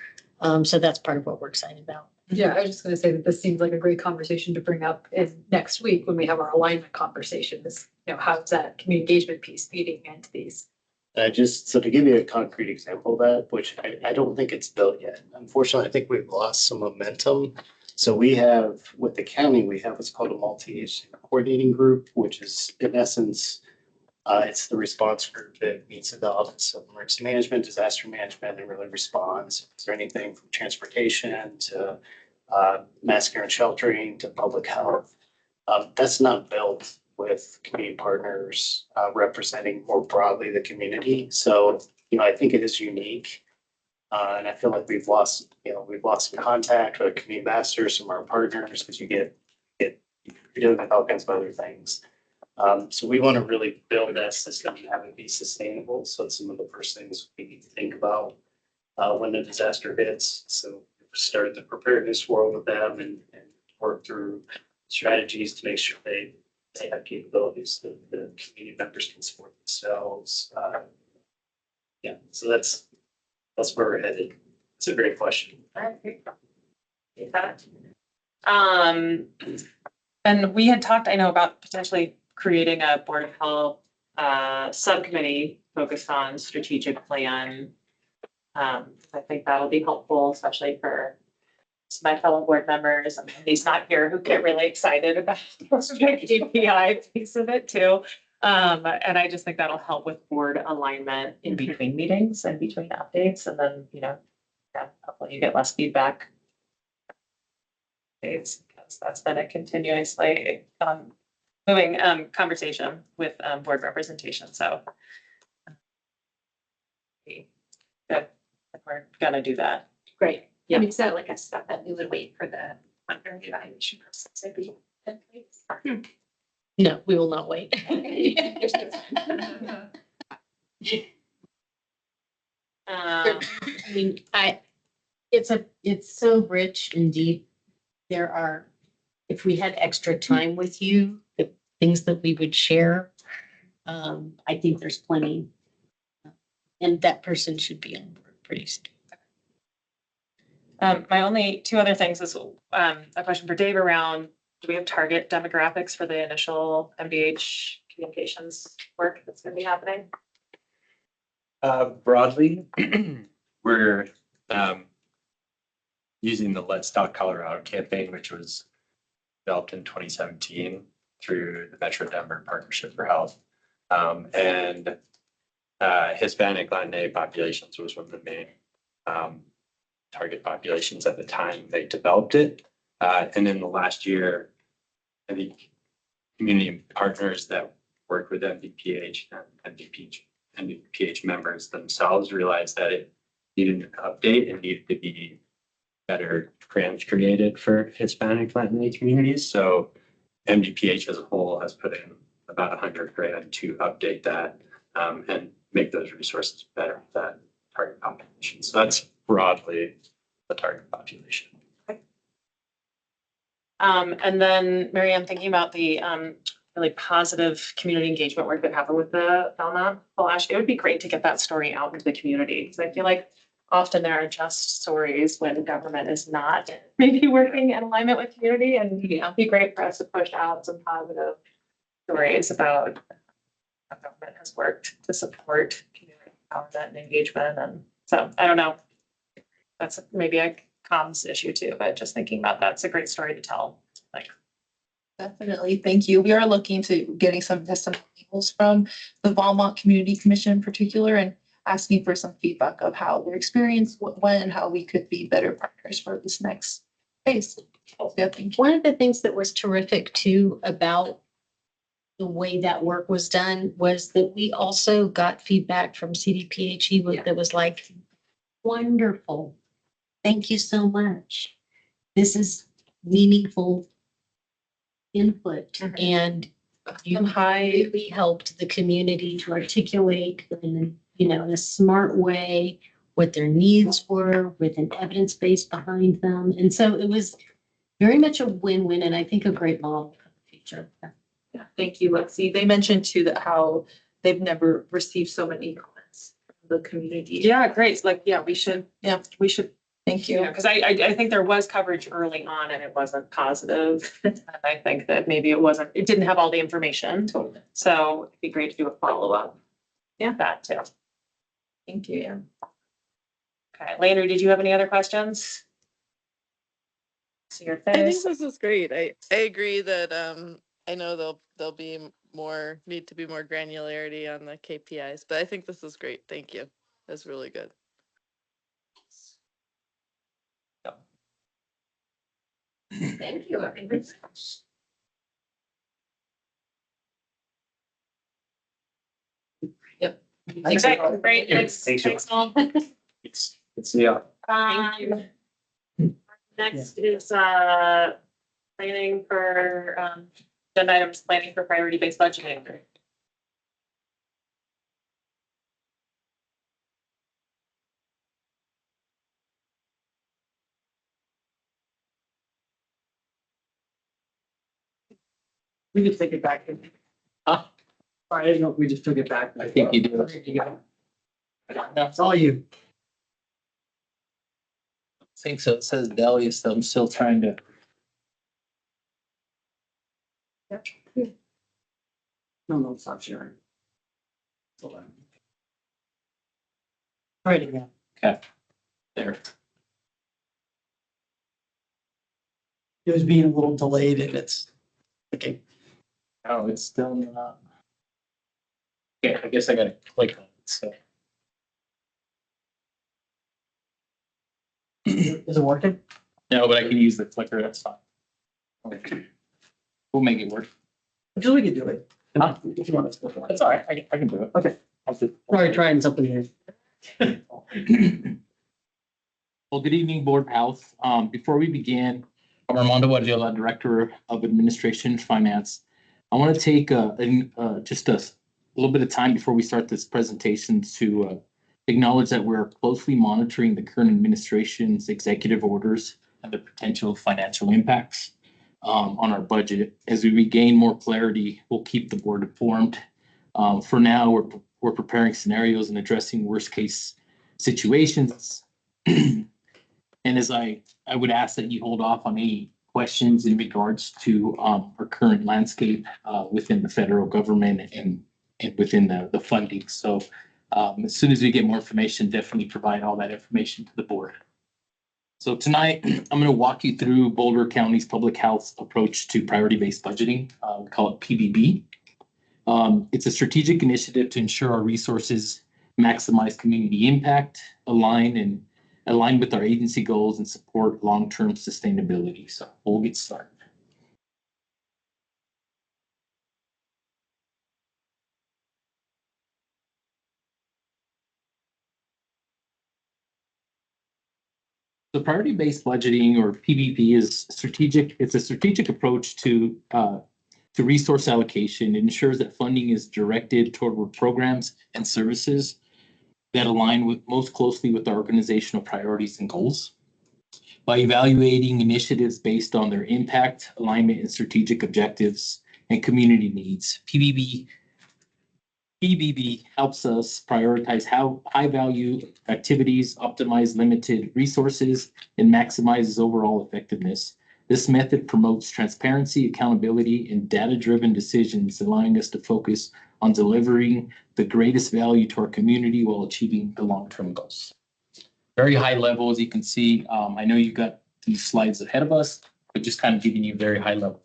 So that's part of what we're excited about. Yeah, I was just gonna say that this seems like a great conversation to bring up in next week when we have our alignment conversation is, how's that community engagement piece feeding into these? so to give you a concrete example of that, which I don't think it's built yet. Unfortunately, I think we've lost some momentum. So we have, with the county, we have what's called a multi-agency coordinating group, which is in essence, it's the response group that meets at the Office of Emergency Management, Disaster Management, and really responds. Is there anything from transportation to mass care and sheltering to public health? That's not built with community partners representing more broadly the community. So, I think it is unique. And I feel like we've lost some contact with community ambassadors from our partners because you're dealing with all kinds of other things. So we want to really build that system and have it be sustainable. So it's some of the first things we need to think about when the disaster hits. So start the preparedness world with them and work through strategies to make sure they have capabilities that the community members can support themselves. So that's where we're headed. It's a great question. And we had talked, I know, about potentially creating a Board of Health subcommittee focused on strategic plan. I think that'll be helpful, especially for my fellow board members. And he's not here who get really excited about the KPI piece of it too. And I just think that'll help with board alignment in between meetings and between updates. And then, hopefully you get less feedback. Because that's been a continuously moving conversation with board representation, so. Good, we're gonna do that. Great. Yeah. I mean, so like I said, that we would wait for the under evaluation process to be in place. No, we will not wait. I mean, it's so rich and deep. There are, if we had extra time with you, the things that we would share. I think there's plenty. And that person should be on board pretty soon. My only two other things is a question for Dave around, do we have target demographics for the initial MDH communications work that's gonna be happening? Broadly, we're using the Let's Talk Colorado campaign, which was developed in 2017 through the Metro Denver Partnership for Health. And Hispanic Latinx populations was one of the main target populations at the time they developed it. And in the last year, I think community partners that work with MVPH and MVPH members themselves realized that it needed an update and needed to be better grants created for Hispanic Latinx communities. So MVPH as a whole has put in about 100 grand to update that and make those resources better for that target population. So that's broadly the target population. And then Mary, I'm thinking about the really positive community engagement work that happened with the Belmont Flash. It would be great to get that story out into the community, because I feel like often there are just stories when government is not maybe working in alignment with community, and it'd be great for us to push out some positive stories about how government has worked to support community empowerment and engagement. And so I don't know. That's maybe a comms issue too, but just thinking about that, it's a great story to tell. Like, Definitely, thank you. We are looking to getting some testimonials from the Valmont Community Commission in particular and asking for some feedback of how their experience went and how we could be better partners for this next phase. Yeah, thank you. One of the things that was terrific too about the way that work was done was that we also got feedback from CDPHE that was like, wonderful. Thank you so much. This is meaningful input, and you really helped the community to articulate in, in a smart way what their needs were with an evidence base behind them. And so it was very much a win-win, and I think a great model for the future. Yeah, thank you, Lexi. They mentioned too that how they've never received so many comments from the community. yeah, great. Like, yeah, we should. Thank You know, you. because I think there was coverage early on and it wasn't positive. And I think that maybe it didn't have all the information. Totally. So it'd be great to do a follow-up. Yeah, that too. Thank you, yeah. Okay, Landry, did you have any other questions? See your I think face. this is great. I agree that I know there'll be need to be more granularity on the KPIs, but I think this is great. Thank you. That's really good. Thank you. Okay, great. Thanks all. It's yeah. Thank you. Next is planning for agenda items, planning for priority-based budgeting. We could take it back. Sorry, I didn't know if we just took it back. I think you do. There you go. That's all you. I think so. It says Delia, so I'm still trying to. No, stop sharing. Hold on. Try it again. Okay. There. It was being a little delayed and it's, okay. Oh, it's still not. Okay, I guess I gotta click on it, so. Is it working? No, but I can use the clicker, that's fine. Okay. We'll make it work. Just we can do it. Huh? If you want us to. go for it. That's all right. I can do it. Okay. I'll do Sorry, trying something here. it. Well, good evening, Board of Health. Before we begin, I'm Armando Guardiola, Director of Administration and Finance. I want to take just a little bit of time before we start this presentation to acknowledge that we're closely monitoring the current administration's executive orders and the potential financial impacts on our budget. As we regain more clarity, we'll keep the board informed. For now, we're preparing scenarios and addressing worst case situations. And as I would ask that you hold off on any questions in regards to our current landscape within the federal government and within the funding. So as soon as we get more information, definitely provide all that information to the board. So tonight, I'm going to walk you through Boulder County's public health approach to priority-based budgeting. We call it PBB. It's a strategic initiative to ensure our resources maximize community impact, align with our agency goals, and support long-term sustainability. So we'll get started. The priority-based budgeting, or PBP, is strategic. It's a strategic approach to resource allocation. It ensures that funding is directed toward programs and services that align most closely with our organizational priorities and goals. By evaluating initiatives based on their impact, alignment, and strategic objectives and community needs, PBB helps us prioritize high-value activities, optimize limited resources, and maximizes overall effectiveness. This method promotes transparency, accountability, and data-driven decisions, allowing us to focus on delivering the greatest value to our community while achieving the long-term goals. Very high level, as you can see. I know you've got these slides ahead of us, but just kind of giving you very high level.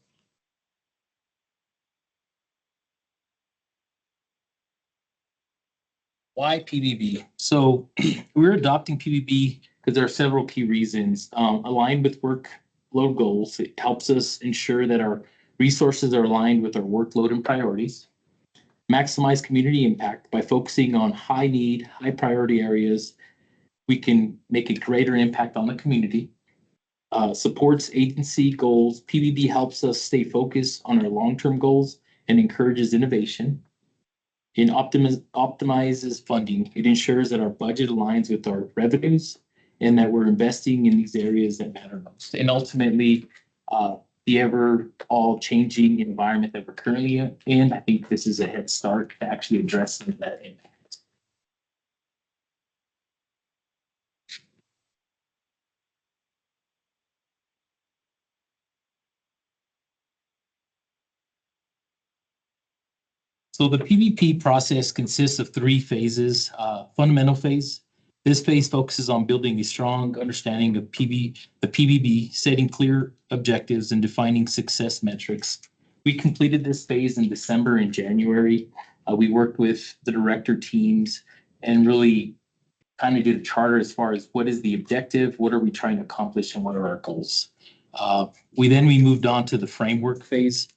Why PBB? So we're adopting PBB because there are several key reasons. Aligned with workload goals, it helps us ensure that our resources are aligned with our workload and priorities. Maximize community impact by focusing on high need, high priority areas. We can make a greater impact on the community. Supports agency goals. PBB helps us stay focused on our long-term goals and encourages innovation. It optimizes funding. It ensures that our budget aligns with our revenues and that we're investing in these areas that matter most. And ultimately, the ever all changing environment that we're currently in, I think this is a head start to actually addressing that impact. So the PBP process consists of three phases. Fundamental phase. This phase focuses on building a strong understanding of the PBB, setting clear objectives and defining success metrics. We completed this phase in December and January. We worked with the director teams and really kind of did a charter as far as what is the objective, what are we trying to accomplish, and what are our goals. We moved on to the framework phase.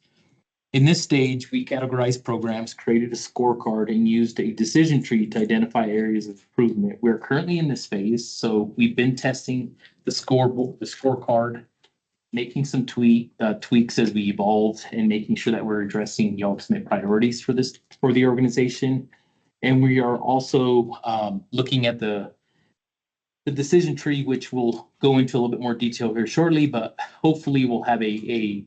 In this stage, we categorized programs, created a scorecard, and used a decision tree to identify areas of improvement. We're currently in this phase, so we've been testing the scorecard, making some tweaks as we evolve, and making sure that we're addressing the ultimate priorities for the organization. And we are also looking at the decision tree, which we'll go into a little bit more detail here shortly, but hopefully we'll have a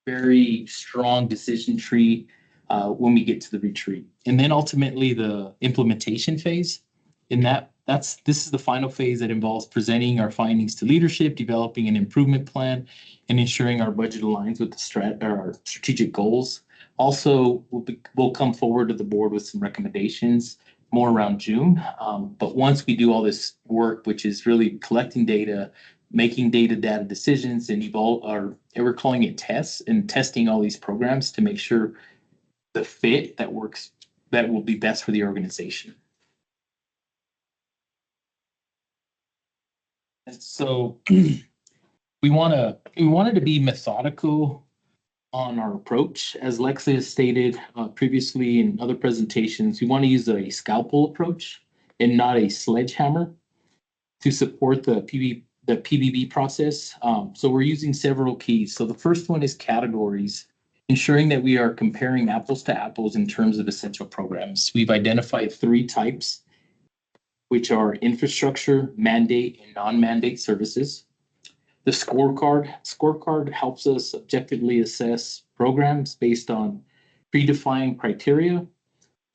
very strong decision tree when we get to the retreat. And then ultimately the implementation phase. In this is the final phase that involves presenting our findings to leadership, developing an improvement plan, and ensuring our budget aligns with our strategic goals. Also, we'll come forward to the board with some recommendations more around June. But once we do all this work, which is really collecting data, making data decisions, and we're calling it tests, and testing all these programs to make sure the fit that works, that will be best for the organization. And so we wanted to be methodical on our approach. As Lexi has stated previously in other presentations, we want to use a scalpel approach and not a sledgehammer to support the PBB process. So we're using several keys. So the first one is categories, ensuring that we are comparing apples to apples in terms of essential programs. We've identified 3 types, which are infrastructure, mandate, and non-mandate services. The scorecard helps us objectively assess programs based on predefined criteria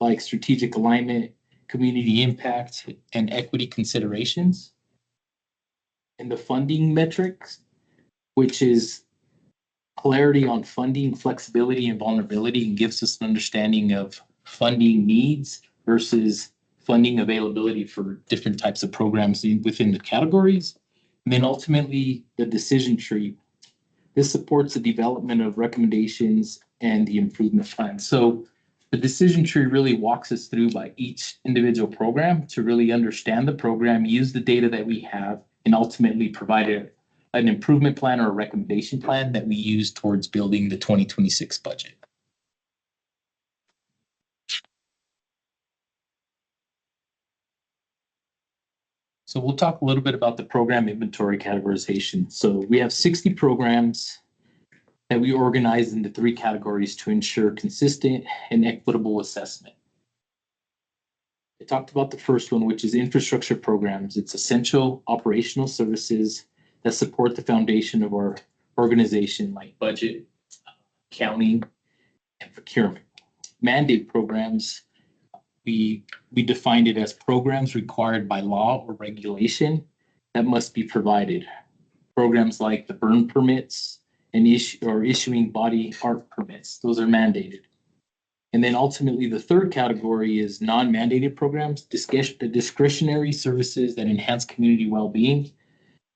like strategic alignment, community impact, and equity considerations. And the funding metrics, which is clarity on funding, flexibility, and vulnerability, and gives us an understanding of funding needs versus funding availability for different types of programs within the categories. And then ultimately, the decision tree. This supports the development of recommendations and the improvement plan. So the decision tree really walks us through by each individual program to really understand the program, use the data that we have, and ultimately provide an improvement plan or a recommendation plan that we use towards building the 2026 budget. So we'll talk a little bit about the program inventory categorization. So we have 60 programs that we organize into 3 categories to ensure consistent and equitable assessment. I talked about the first one, which is infrastructure programs. It's essential operational services that support the foundation of our organization, like budget, accounting, and procurement. Mandate programs, we defined it as programs required by law or regulation that must be provided. Programs like the burn permits and issuing body art permits, those are mandated. And then ultimately, the third category is non-mandated programs, the discretionary services that enhance community well-being,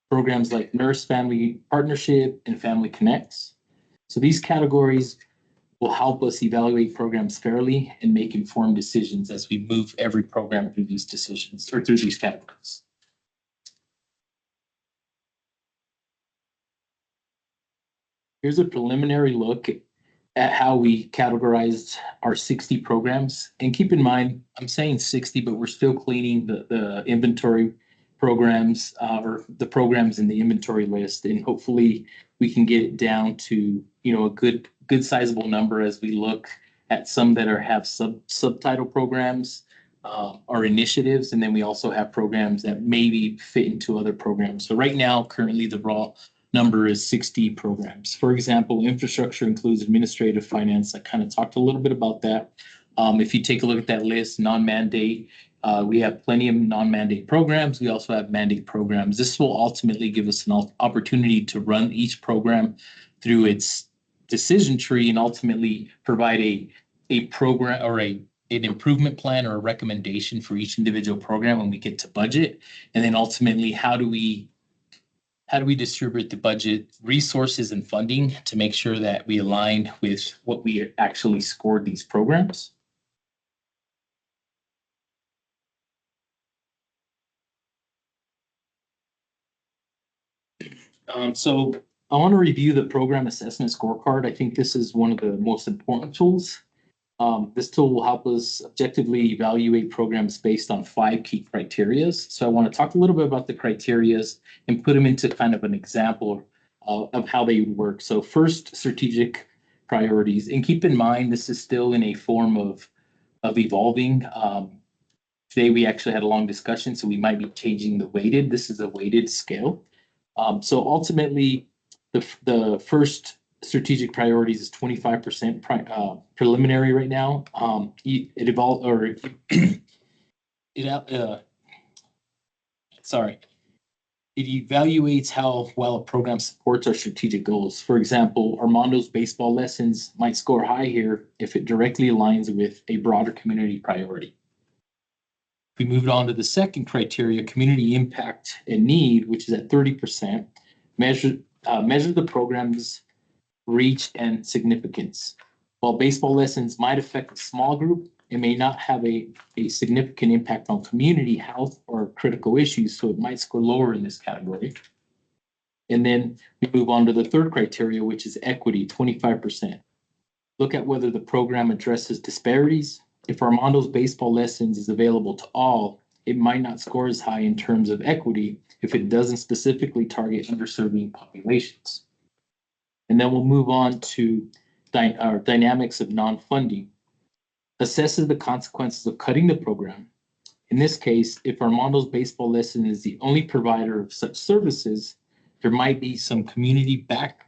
programs like Nurse Family Partnership and Family Connects. So these categories will help us evaluate programs fairly and make informed decisions as we move every program through these decisions or through these categories. Here's a preliminary look at how we categorized our 60 programs. And keep in mind, I'm saying 60, but we're still cleaning the inventory programs or the programs in the inventory list. And hopefully we can get it down to, a good sizable number as we look at some that have subtitle programs or initiatives. And then we also have programs that maybe fit into other programs. So right now, currently the raw number is 60 programs. For example, infrastructure includes administrative finance. I kind of talked a little bit about that. If you take a look at that list, non-mandate, we have plenty of non-mandate programs. We also have mandate programs. This will ultimately give us an opportunity to run each program through its decision tree and ultimately provide a program or an improvement plan or a recommendation for each individual program when we get to budget. And then ultimately, how do we distribute the budget resources and funding to make sure that we align with what we actually scored these programs? So I want to review the program assessment scorecard. I think this is one of the most important tools. This tool will help us objectively evaluate programs based on 5 key criteria. So I want to talk a little bit about the criteria and put them into kind of an example of how they would work. So first, strategic priorities. And keep in mind, this is still in a form of evolving. Today, we actually had a long discussion, so we might be changing the weighted. This is a weighted scale. So ultimately, the first strategic priorities is 25% preliminary right now. It evolved or it evaluates how well a program supports our strategic goals. For example, Armando's baseball lessons might score high here if it directly aligns with a broader community priority. If we moved on to the second criteria, community impact and need, which is at 30%, measure the program's reach and significance. While baseball lessons might affect a small group, it may not have a significant impact on community health or critical issues, so it might score lower in this category. And then we move on to the third criteria, which is equity, 25%. Look at whether the program addresses disparities. If Armando's baseball lessons is available to all, it might not score as high in terms of equity if it doesn't specifically target underserving populations. And then we'll move on to dynamics of non-funding. Assesses the consequences of cutting the program. In this case, if Armando's baseball lesson is the only provider of such services, there might be some community back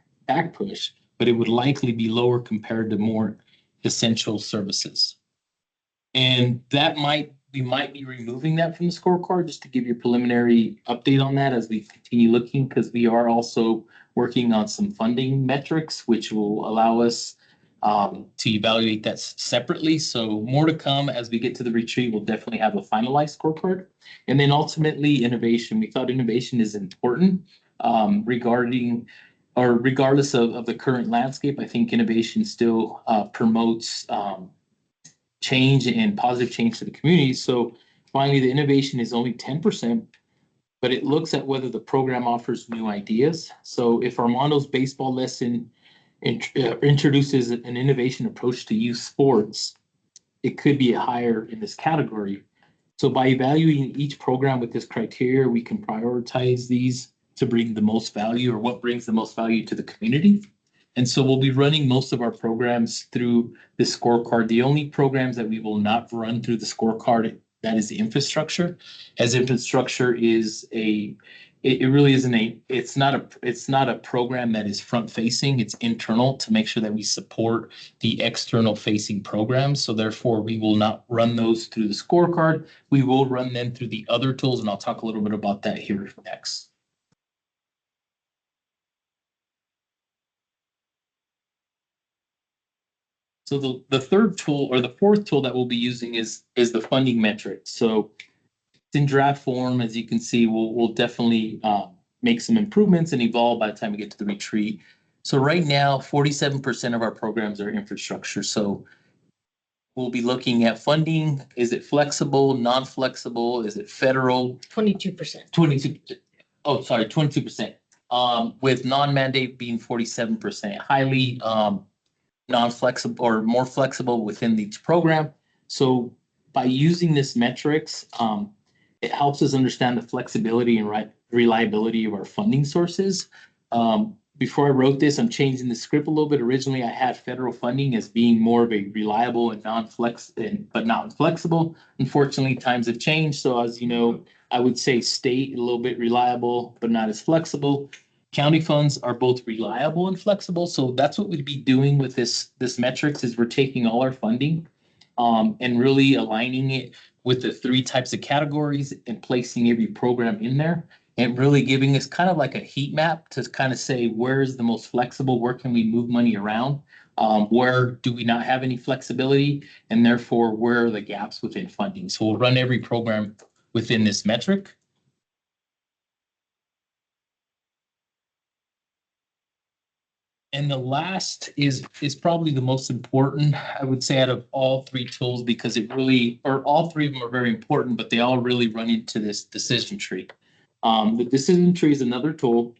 push, but it would likely be lower compared to more essential services. And we might be removing that from the scorecard just to give you a preliminary update on that as we continue looking, because we are also working on some funding metrics, which will allow us to evaluate that separately. So more to come as we get to the retreat. We'll definitely have a finalized scorecard. And then ultimately innovation. We thought innovation is important regardless of the current landscape. I think innovation still promotes change and positive change to the community. So finally, the innovation is only 10%, but it looks at whether the program offers new ideas. So if Armando's baseball lesson introduces an innovation approach to youth sports, it could be higher in this category. So by evaluating each program with this criteria, we can prioritize these to bring the most value, or what brings the most value to the community. And so we'll be running most of our programs through the scorecard. The only programs that we will not run through the scorecard, that is the infrastructure, as infrastructure is it really isn't it's not a program that is front facing. It's internal to make sure that we support the external facing programs. So therefore we will not run those through the scorecard. We will run them through the other tools, and I'll talk a little bit about that here next. So the third tool, or the fourth tool that we'll be using is the funding metric. So it's in draft form. As you can see, we'll definitely make some improvements and evolve by the time we get to the retreat. So right now, 47% of our programs are infrastructure. So we'll be looking at funding. Is it flexible, non-flexible? Is it federal? 22%. 22%. With non-mandate being 47%, highly non-flexible or more flexible within each program. So by using this metrics, it helps us understand the flexibility and reliability of our funding sources. Before I wrote this, I'm changing the script a little bit. Originally, I had federal funding as being more of a reliable and but not flexible. Unfortunately, times have changed. So as you know, I would say state a little bit reliable, but not as flexible. County funds are both reliable and flexible. So that's what we'd be doing with this metrics is we're taking all our funding and really aligning it with the three types of categories and placing every program in there and really giving us kind of like a heat map to kind of say, where is the most flexible? Where can we move money around? Where do we not have any flexibility? And therefore, where are the gaps within funding? So we'll run every program within this metric. And the last is probably the most important, I would say, out of all three tools, because all three of them are very important, but they all really run into this decision tree. The decision tree is another tool.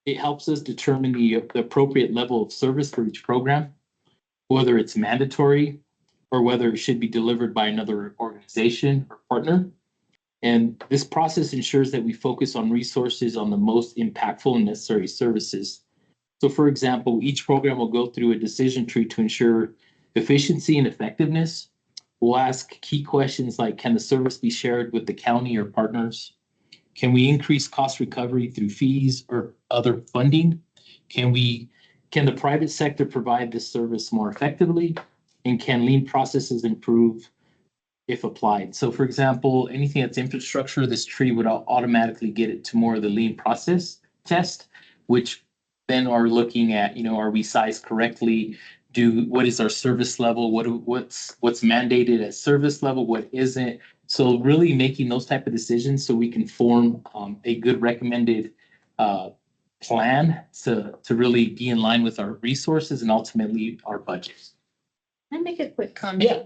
It helps us determine the appropriate level of service for each program, whether it's mandatory or whether it should be delivered by another organization or partner. And this process ensures that we focus on resources on the most impactful and necessary services. So for example, each program will go through a decision tree to ensure efficiency and effectiveness. We'll ask key questions like, can the service be shared with the county or partners? Can we increase cost recovery through fees or other funding? Can the private sector provide this service more effectively? And can lean processes improve if applied? So for example, anything that's infrastructure, this tree would automatically get it to more of the lean process test, which then are looking at, are we sized correctly? What is our service level? What's mandated as service level? What isn't? So really making those type of decisions so we can form a good recommended plan to really be in line with our resources and ultimately our budgets. Can I make a quick comment? Yeah.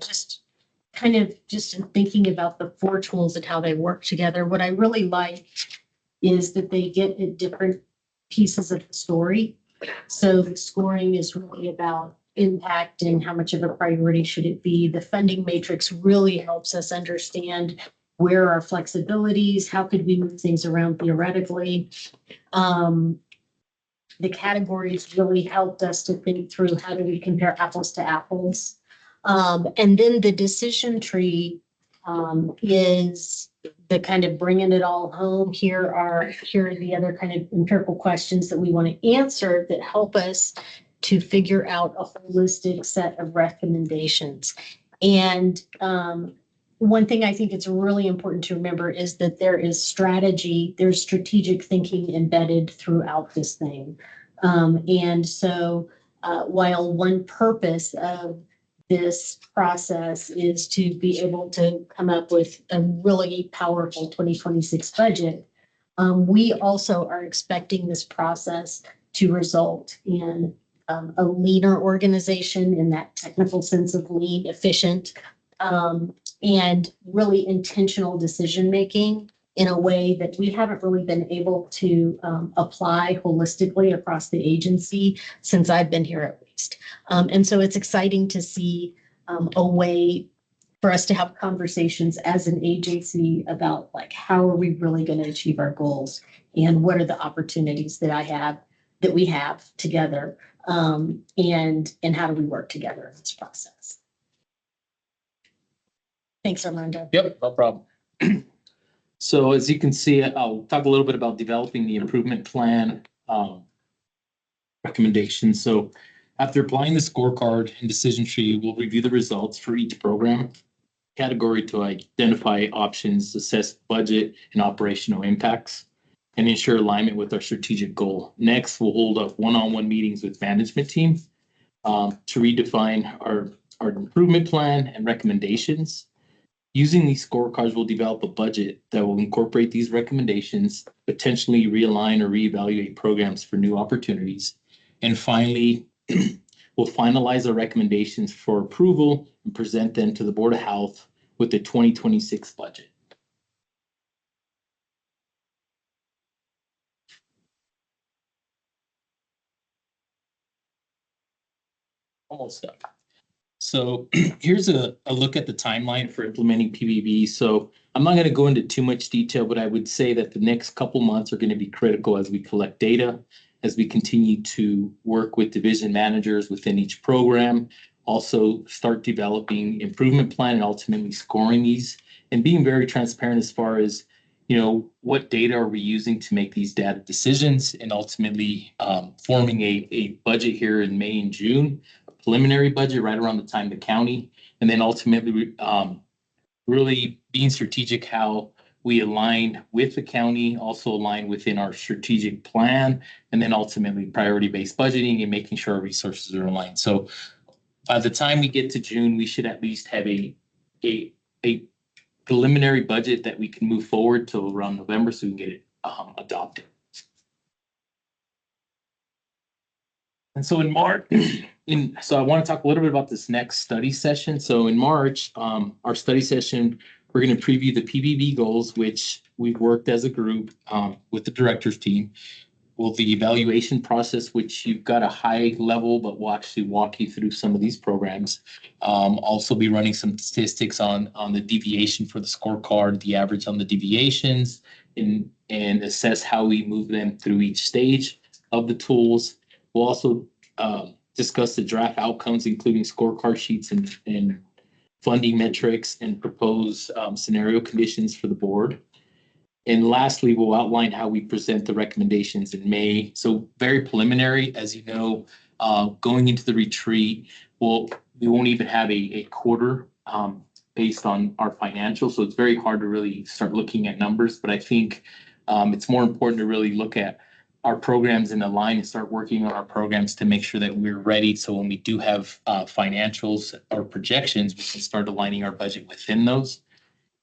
Just in thinking about the four tools and how they work together. What I really like is that they get at different pieces of the story. So the scoring is really about impact and how much of a priority should it be. The funding matrix really helps us understand where are flexibilities, how could we move things around theoretically. The categories really helped us to think through how do we compare apples to apples. And then the decision tree is the kind of bringing it all home. Here are the other kind of empirical questions that we want to answer that help us to figure out a holistic set of recommendations. And one thing I think it's really important to remember is that there is strategy, there's strategic thinking embedded throughout this thing. And so while one purpose of this process is to be able to come up with a really powerful 2026 budget, we also are expecting this process to result in a leaner organization in that technical sense of lean, efficient, and really intentional decision-making in a way that we haven't really been able to apply holistically across the agency since I've been here at least. And so it's exciting to see a way for us to have conversations as an agency about like, how are we really going to achieve our goals? And what are the opportunities that we have together? And how do we work together in this process? Thanks, Armando. Yep, no problem. So as you can see, I'll talk a little bit about developing the improvement plan recommendations. So after applying the scorecard and decision tree, we'll review the results for each program category to identify options, assess budget and operational impacts, and ensure alignment with our strategic goal. Next, we'll hold up one-on-one meetings with management team to redefine our improvement plan and recommendations. Using these scorecards, we'll develop a budget that will incorporate these recommendations, potentially realign or reevaluate programs for new opportunities. And finally, we'll finalize our recommendations for approval and present them to the Board of Health with the 2026 budget. Almost done. So here's a look at the timeline for implementing PBB. So I'm not going to go into too much detail, but I would say that the next couple months are going to be critical as we collect data, as we continue to work with division managers within each program, also start developing improvement plan and ultimately scoring these, and being very transparent as far as, you know, what data are we using to make these data decisions, and ultimately forming a budget here in May and June, a preliminary budget right around the time the county, and then ultimately really being strategic how we align with the county, also align within our strategic plan, and then ultimately priority-based budgeting and making sure our resources are aligned. So by the time we get to June, we should at least have a preliminary budget that we can move forward till around November so we can get it adopted. And so in March, so I want to talk a little bit about this next study session. So in March, our study session, we're going to preview the PBB goals, which we've worked as a group with the directors team. Well, the evaluation process, which you've got a high level, but we'll actually walk you through some of these programs. Also be running some statistics on the deviation for the scorecard, the average on the deviations, and assess how we move them through each stage of the tools. We'll also discuss the draft outcomes, including scorecard sheets and funding metrics, and propose scenario conditions for the board. And lastly, we'll outline how we present the recommendations in May. So very preliminary, as you know, going into the retreat, we won't even have a quarter based on our financials. So it's very hard to really start looking at numbers. But I think it's more important to really look at our programs in a line and start working on our programs to make sure that we're ready. So when we do have financials or projections, we can start aligning our budget within those.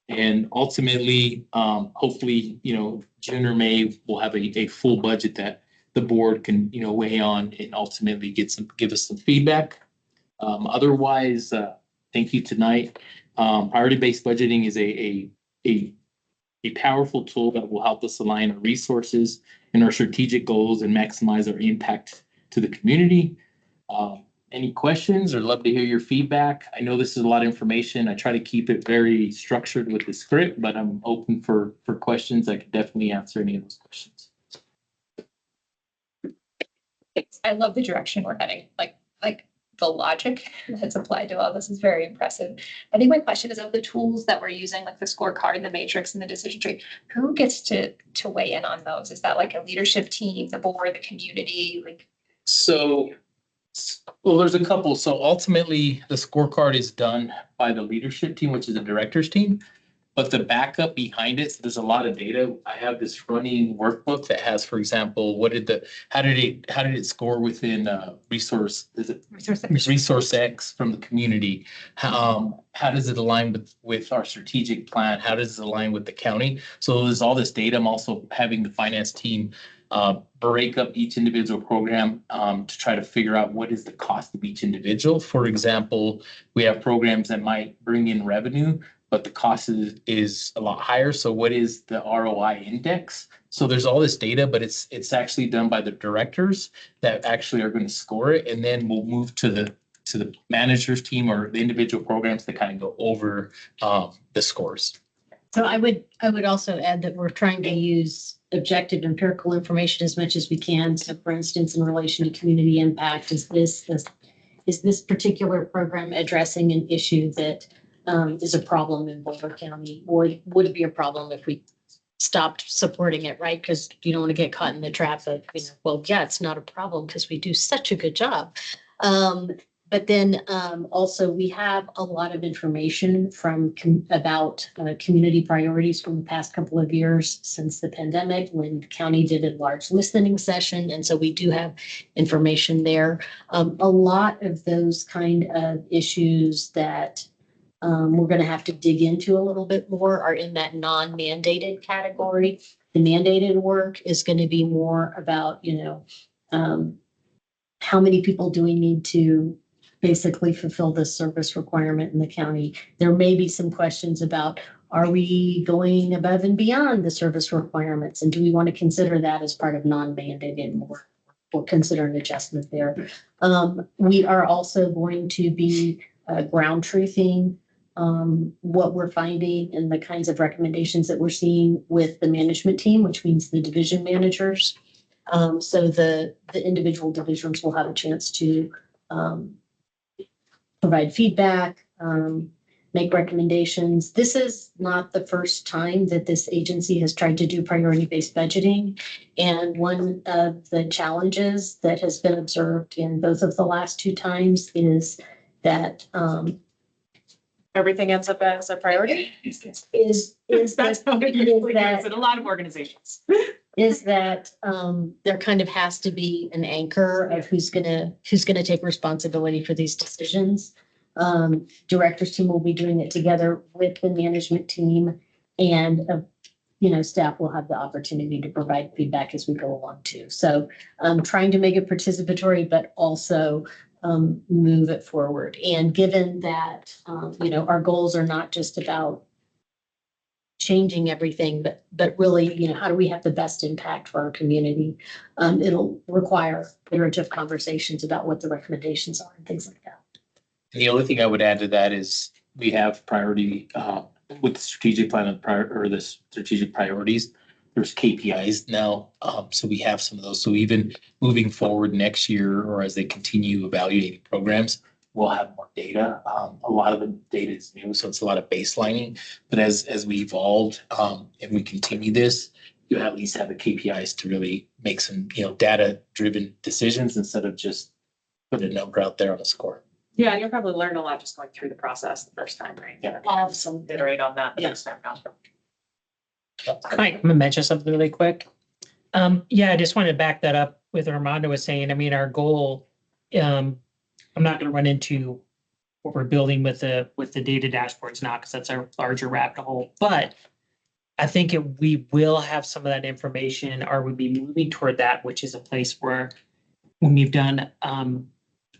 And ultimately, hopefully, you know, June or May, we'll have a full budget that the board can, you know, weigh on and ultimately give us some feedback. Otherwise, thank you tonight. Priority-based budgeting is a a powerful tool that will help us align our resources and our strategic goals and maximize our impact to the community. Any questions, or love to hear your feedback? I know this is a lot of information. I try to keep it very structured with the script, but I'm open for questions. I could definitely answer any of those questions. I love the direction we're heading, like the logic that's applied to all this is very impressive. I think my question is, of the tools that we're using, like the scorecard, the matrix, and the decision tree, who gets to weigh in on those? Is that like a leadership team, the board, the community, like? So, well, there's a couple. So ultimately, the scorecard is done by the leadership team, which is the director's team. But the backup behind it, so there's a lot of data. I have this running workbook that has, for example, how did it score within resource X from the community? How does it align with our strategic plan? How does it align with the county? So there's all this data. I'm also having the finance team break up each individual program to try to figure out what is the cost of each individual. For example, we have programs that might bring in revenue, but the cost is a lot higher. So what is the ROI index? So there's all this data, but it's actually done by the directors that actually are going to score it. And then we'll move to the manager's team or the individual programs that kind of go over the scores. So I would also add that we're trying to use objective empirical information as much as we can. So for instance, in relation to community impact, is this particular program addressing an issue that is a problem in Boulder County, or would it be a problem if we stopped supporting it, right? Because you don't want to get caught in the trap of, well, yeah, it's not a problem because we do such a good job. But then also we have a lot of information about community priorities from the past couple of years since the pandemic, when the county did a large listening session. And so we do have information there. A lot of those kind of issues that we're going to have to dig into a little bit more are in that non-mandated category. The mandated work is going to be more about, how many people do we need to basically fulfill this service requirement in the county? There may be some questions about, are we going above and beyond the service requirements? And do we want to consider that as part of non-mandated work? We'll consider an adjustment there. We are also going to be ground truthing what we're finding and the kinds of recommendations that we're seeing with the management team, which means the division managers. So the individual divisions will have a chance to provide feedback, make recommendations. This is not the first time that this agency has tried to do priority-based budgeting. And one of the challenges that has been observed in both of the last two times is that Everything ends up as a priority. is That's how it usually goes in a lot of organizations. is that there kind of has to be an anchor of who's gonna take responsibility for these decisions. Directors team will be doing it together with the management team, and staff will have the opportunity to provide feedback as we go along too. So trying to make it participatory, but also move it forward. And given that our goals are not just about changing everything, but really, how do we have the best impact for our community? It'll require iterative conversations about what the recommendations are and things like that. And the only thing I would add to that is we have priority with the strategic plan or the strategic priorities. There's KPIs now, so we have some of those. So even moving forward next year, or as they continue evaluating programs, we'll have more data. A lot of the data is new, so it's a lot of baselining. But as we evolved and we continue this, you at least have the KPIs to really make some data-driven decisions instead of just put a number out there on a score. Yeah, and you'll probably learn a lot just going through the process the first time, right? Yeah. Absolutely. Iterate on that the next time around. I'm gonna mention something really quick. I just wanted to back that up with what Armando was saying. I mean, our goal, I'm not gonna run into what we're building with the data dashboards now, because that's a larger rabbit hole. But I think we will have some of that information, or we'll be moving toward that, which is a place where when we've done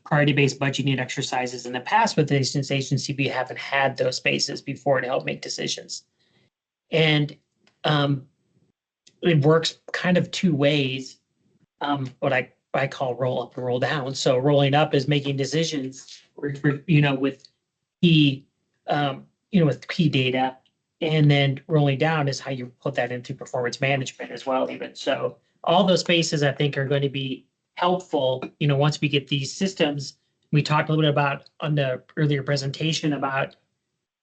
priority-based budgeting exercises in the past with this agency, we haven't had those spaces before to help make decisions. And it works kind of two ways. What I call roll up and roll down. So rolling up is making decisions, with key, with key data. And then rolling down is how you put that into performance management as well, even. So all those spaces I think are going to be helpful, once we get these systems. We talked a little bit about on the earlier presentation about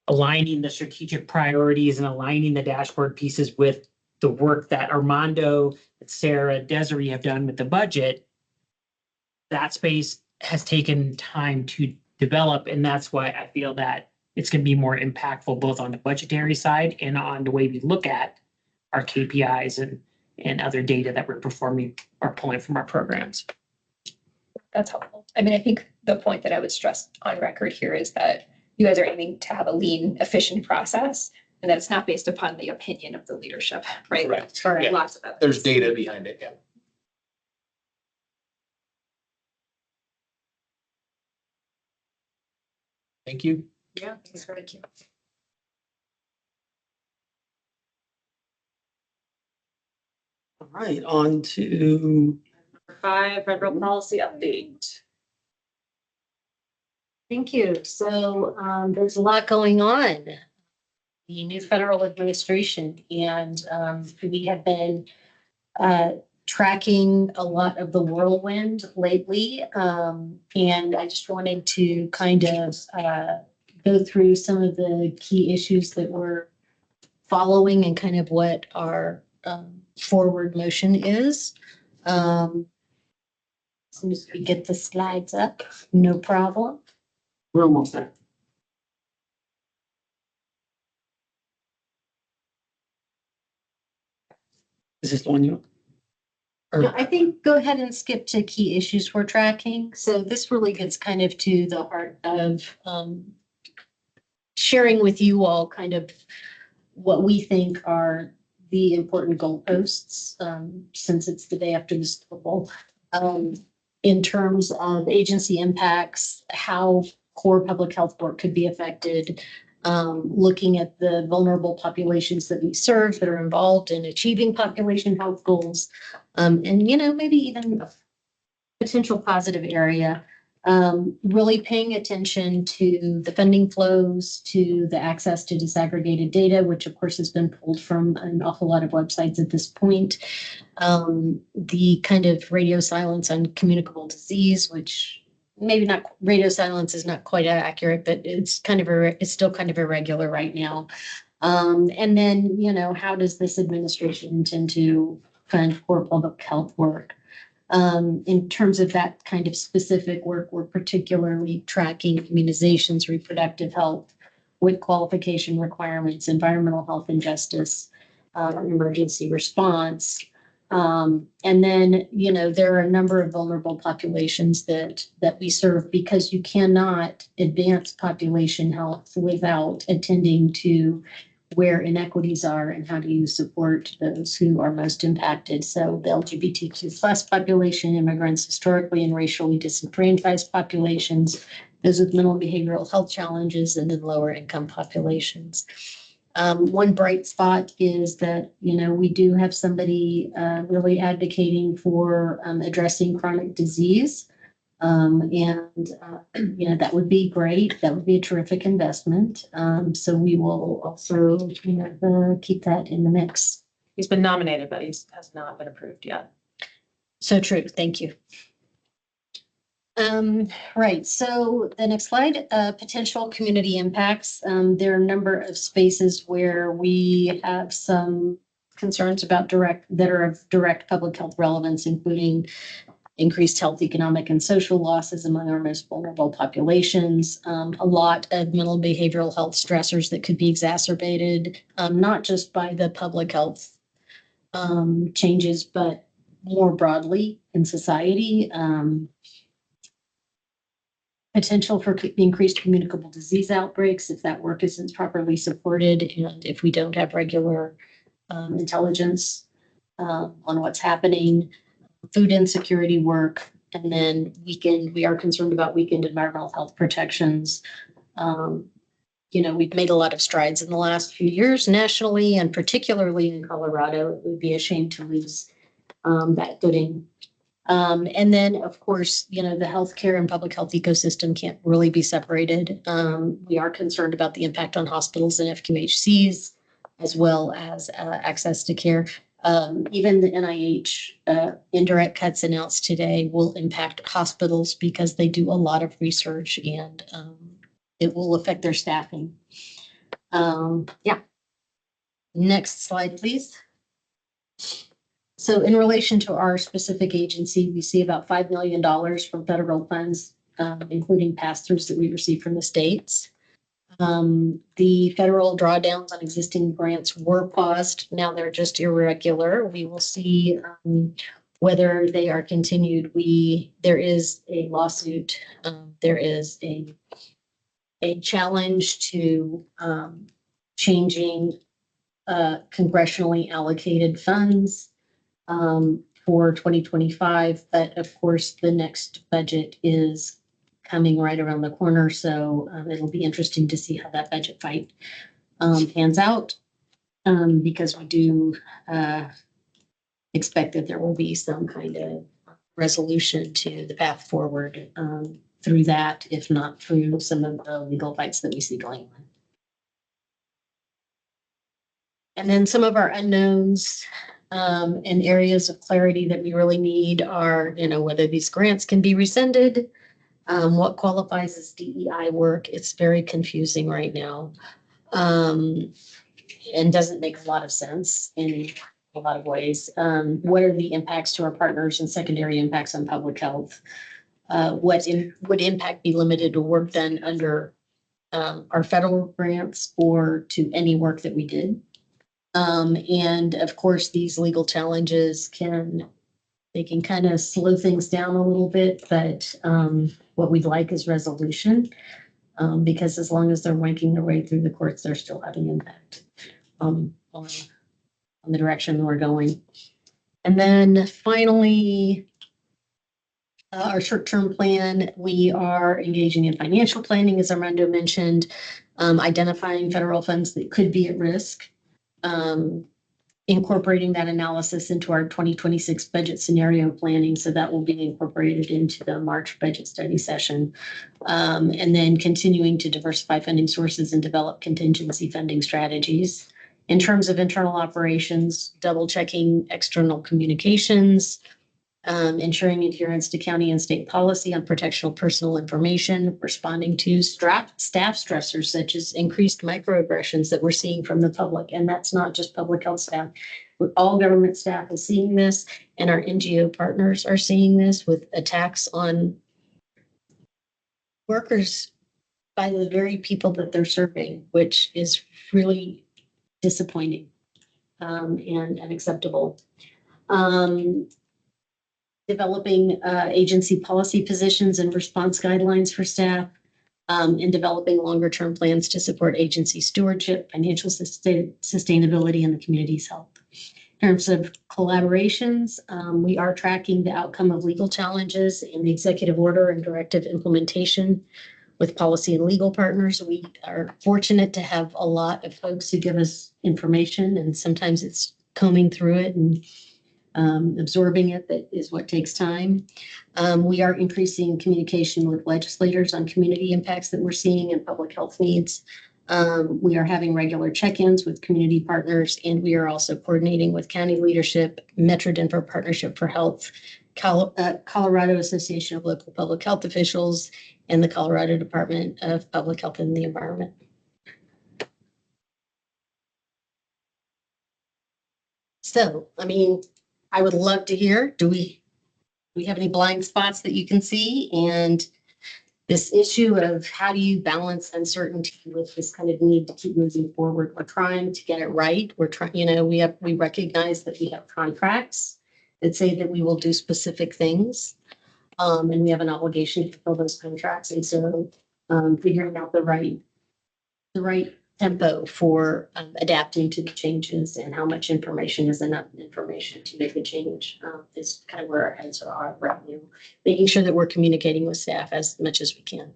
aligning the strategic priorities and aligning the dashboard pieces with the work that Armando, Sarah, Desiree have done with the budget. That space has taken time to develop, and that's why I feel that it's going to be more impactful both on the budgetary side and on the way we look at our KPIs and other data that we're performing or pulling from our programs. That's helpful. I mean, I think the point that I would stress on record here is that you guys are aiming to have a lean, efficient process, and that it's not based upon the opinion of the leadership, right? Correct. For Yeah. lots of others. There's data behind it, yeah. Thank you. Yeah, thanks for the. All right, on to 5, federal policy update. Thank you. So there's a lot going on. The new federal administration, and we have been tracking a lot of the whirlwind lately. And I just wanted to kind of go through some of the key issues that we're following and kind of what our forward motion is. As soon as we get the slides up, no problem. We're almost there. Is this the one you? No, I think go ahead and skip to key issues we're tracking. So this really gets kind of to the heart of sharing with you all kind of what we think are the important goalposts, since it's the day after the Super Bowl, in terms of agency impacts, how core public health work could be affected, looking at the vulnerable populations that we serve that are involved in achieving population health goals, and, maybe even a potential positive area. Really paying attention to the funding flows, to the access to disaggregated data, which of course has been pulled from an awful lot of websites at this point. The kind of radio silence on communicable disease, which maybe not, radio silence is not quite accurate, but it's still kind of irregular right now. And then, how does this administration intend to fund core public health work? In terms of that kind of specific work, we're particularly tracking immunizations, reproductive health, with qualification requirements, environmental health and justice, emergency response. And then, there are a number of vulnerable populations that we serve, because you cannot advance population health without attending to where inequities are and how do you support those who are most impacted. So the LGBTQ plus population, immigrants, historically and racially disenfranchised populations, those with mental and behavioral health challenges, and then lower income populations. One bright spot is that, we do have somebody really advocating for addressing chronic disease. That would be great. That would be a terrific investment. So we will also, keep that in the mix. He's been nominated, but he has not been approved yet. So true. Thank you. Right. So the next slide, potential community impacts. There are a number of spaces where we have some concerns about that are of direct public health relevance, including increased health, economic, and social losses among our most vulnerable populations, a lot of mental behavioral health stressors that could be exacerbated, not just by the public health changes, but more broadly in society. Potential for increased communicable disease outbreaks if that work isn't properly supported, and if we don't have regular intelligence on what's happening. Food insecurity work, and then we are concerned about weakened environmental health protections, we've made a lot of strides in the last few years nationally and particularly in Colorado. It would be a shame to lose that footing. And then, of course, the healthcare and public health ecosystem can't really be separated. We are concerned about the impact on hospitals and FQHCs, as well as access to care. Even the NIH indirect cuts announced today will impact hospitals because they do a lot of research and it will affect their staffing. Yeah. Next slide, please. So in relation to our specific agency, we see about $5 million from federal funds, including pass-throughs that we receive from the states. The federal drawdowns on existing grants were paused. Now they're just irregular. We will see whether they are continued. There is a lawsuit. There is a challenge to changing congressionally allocated funds for 2025. But of course, the next budget is coming right around the corner. So it'll be interesting to see how that budget fight pans out because we do expect that there will be some kind of resolution to the path forward through that, if not through some of the legal fights that we see going on. And then some of our unknowns and areas of clarity that we really need are, whether these grants can be rescinded, what qualifies as DEI work. It's very confusing right now and doesn't make a lot of sense in a lot of ways. What are the impacts to our partners and secondary impacts on public health? Would impact be limited to work done under our federal grants or to any work that we did? And of course, these legal challenges can kind of slow things down a little bit, but what we'd like is resolution, because as long as they're wanking their way through the courts, they're still having impact on the direction we're going. And then finally, our short-term plan, we are engaging in financial planning, as Armando mentioned, identifying federal funds that could be at risk, incorporating that analysis into our 2026 budget scenario planning. So that will be incorporated into the March budget study session. And then continuing to diversify funding sources and develop contingency funding strategies. In terms of internal operations, double checking external communications, ensuring adherence to county and state policy on protection of personal information, responding to staff stressors such as increased microaggressions that we're seeing from the public. And that's not just public health staff. All government staff is seeing this, and our NGO partners are seeing this with attacks on workers by the very people that they're serving, which is really disappointing and unacceptable. Developing agency policy positions and response guidelines for staff, and developing longer-term plans to support agency stewardship, financial sustainability, and the community's health. In terms of collaborations, we are tracking the outcome of legal challenges in the executive order and directive implementation with policy and legal partners. We are fortunate to have a lot of folks who give us information, and sometimes it's combing through it and absorbing it that is what takes time. We are increasing communication with legislators on community impacts that we're seeing and public health needs. We are having regular check-ins with community partners, and we are also coordinating with county leadership, Metro Denver Partnership for Health, Colorado Association of Local Public Health Officials, and the Colorado Department of Public Health and the Environment. So, I would love to hear, do we have any blind spots that you can see? And this issue of how do you balance uncertainty with this kind of need to keep moving forward? We're trying to get it right. We're trying, we recognize that we have contracts that say that we will do specific things. And we have an obligation to fulfill those contracts. And so figuring out the right tempo for adapting to the changes and how much information is enough information to make a change is kind of where our heads are right now. Making sure that we're communicating with staff as much as we can.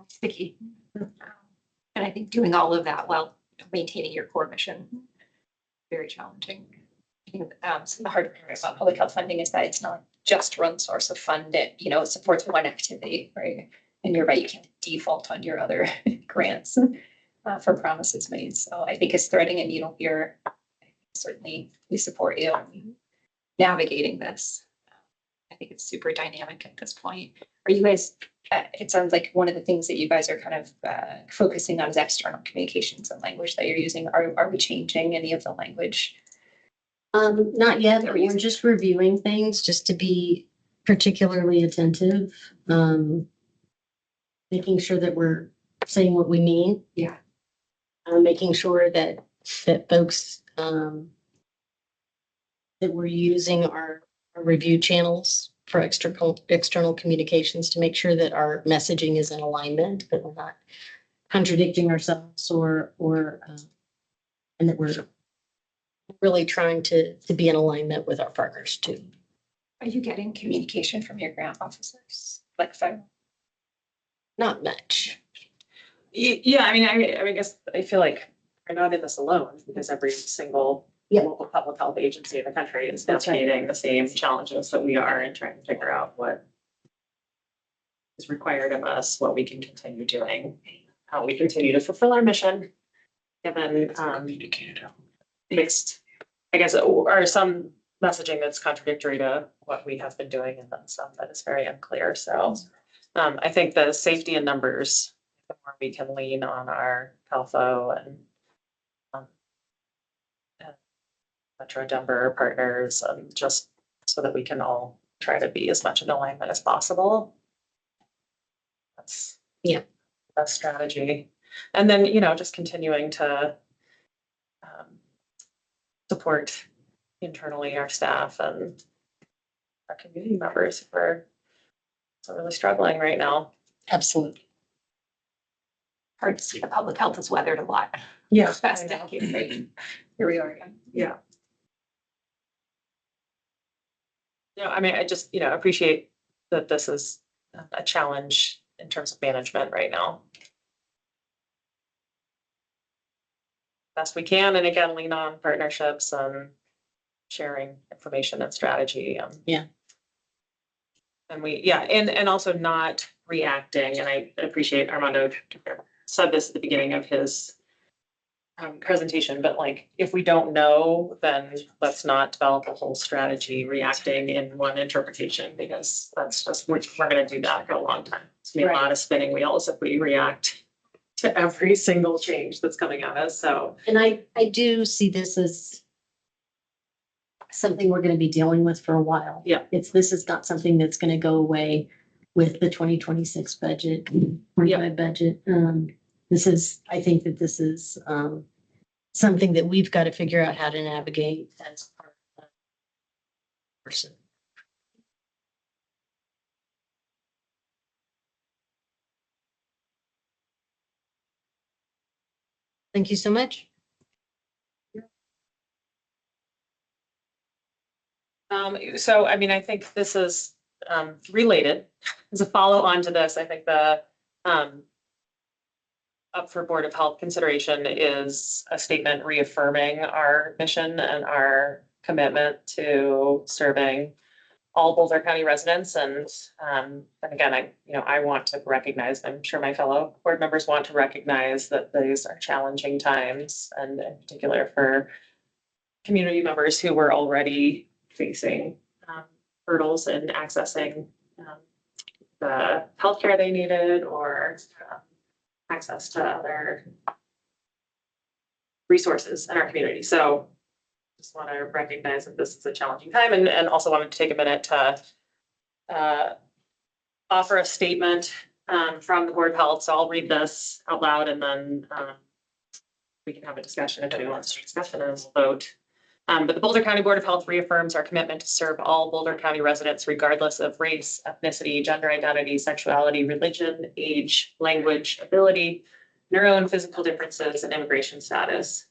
sticky. And I think doing all of that while maintaining your core mission, very challenging. I think some of the hard part about public health funding is that it's not just one source of fund. It, it supports one activity, right? And you're right, you can't default on your other grants for promises made. So I think it's threading a needle here. Certainly, we support you in navigating this. I think it's super dynamic at this point. Are you guys, it sounds like one of the things that you guys are kind of focusing on is external communications and language that you're using. Are we changing any of the language? Not yet, but we're just reviewing things just to be particularly attentive. Making sure that we're saying what we mean. Yeah. Making sure that folks, that we're using our review channels for external communications to make sure that our messaging is in alignment, that we're not contradicting ourselves or and that we're really trying to be in alignment with our partners too. Are you getting communication from your grant officers? Like federal? Not much. Yeah, I mean, I guess I feel like we're not in this alone because every single Yeah. local public health agency in the country is That's right. navigating the same challenges that we are and trying to figure out what is required of us, what we can continue doing, how we continue to fulfill our mission, given mixed, I guess, or some messaging that's contradictory to what we have been doing and then some that is very unclear. So I think the safety in numbers, the more we can lean on our CalFO and Metro Denver partners, just so that we can all try to be as much in alignment as possible. That's Yeah. the best strategy. And then, just continuing to support internally our staff and our community members who are so really struggling right now. Absolutely. Hard to see the public health has weathered a lot. Yeah. Past decade, right? Here we are again. Yeah. I mean, I just, appreciate that this is a challenge in terms of management right now. Best we can, and again, lean on partnerships and sharing information and strategy. Yeah. And and also not reacting. And I appreciate Armando said this at the beginning of his presentation, but like, if we don't know, then let's not develop a whole strategy reacting in one interpretation, because that's just, we're gonna do that for a long time. It's gonna be a lot of spinning wheels if we react to every single change that's coming at us. So And I do see this as something we're going to be dealing with for a while. Yeah. This is not something that's going to go away with the 2026 budget, 25 budget. I think that this is something that we've got to figure out how to navigate as part of the person. Thank you so much. So, I mean, I think this is related as a follow on to this. I think the up for Board of Health consideration is a statement reaffirming our mission and our commitment to serving all Boulder County residents. And again, I want to recognize, I'm sure my fellow board members want to recognize that these are challenging times, and in particular for community members who were already facing hurdles in accessing the healthcare they needed or access to other resources in our community. So just want to recognize that this is a challenging time, and also wanted to take a minute to offer a statement from the Board of Health. So I'll read this out loud, and then we can have a discussion if anyone wants to discuss it, and we'll vote. But the Boulder County Board of Health reaffirms our commitment to serve all Boulder County residents regardless of race, ethnicity, gender identity, sexuality, religion, age, language, ability, neuro and physical differences, and immigration status.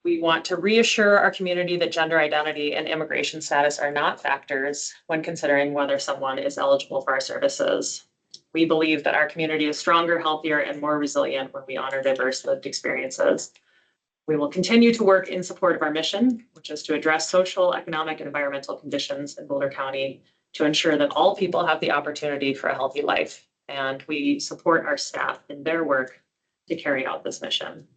We want to reassure our community that gender identity and immigration status are not factors when considering whether someone is eligible for our services. We believe that our community is stronger, healthier, and more resilient when we honor diverse lived experiences. We will continue to work in support of our mission, which is to address social, economic, and environmental conditions in Boulder County to ensure that all people have the opportunity for a healthy life. And we support our staff in their work to carry out this mission.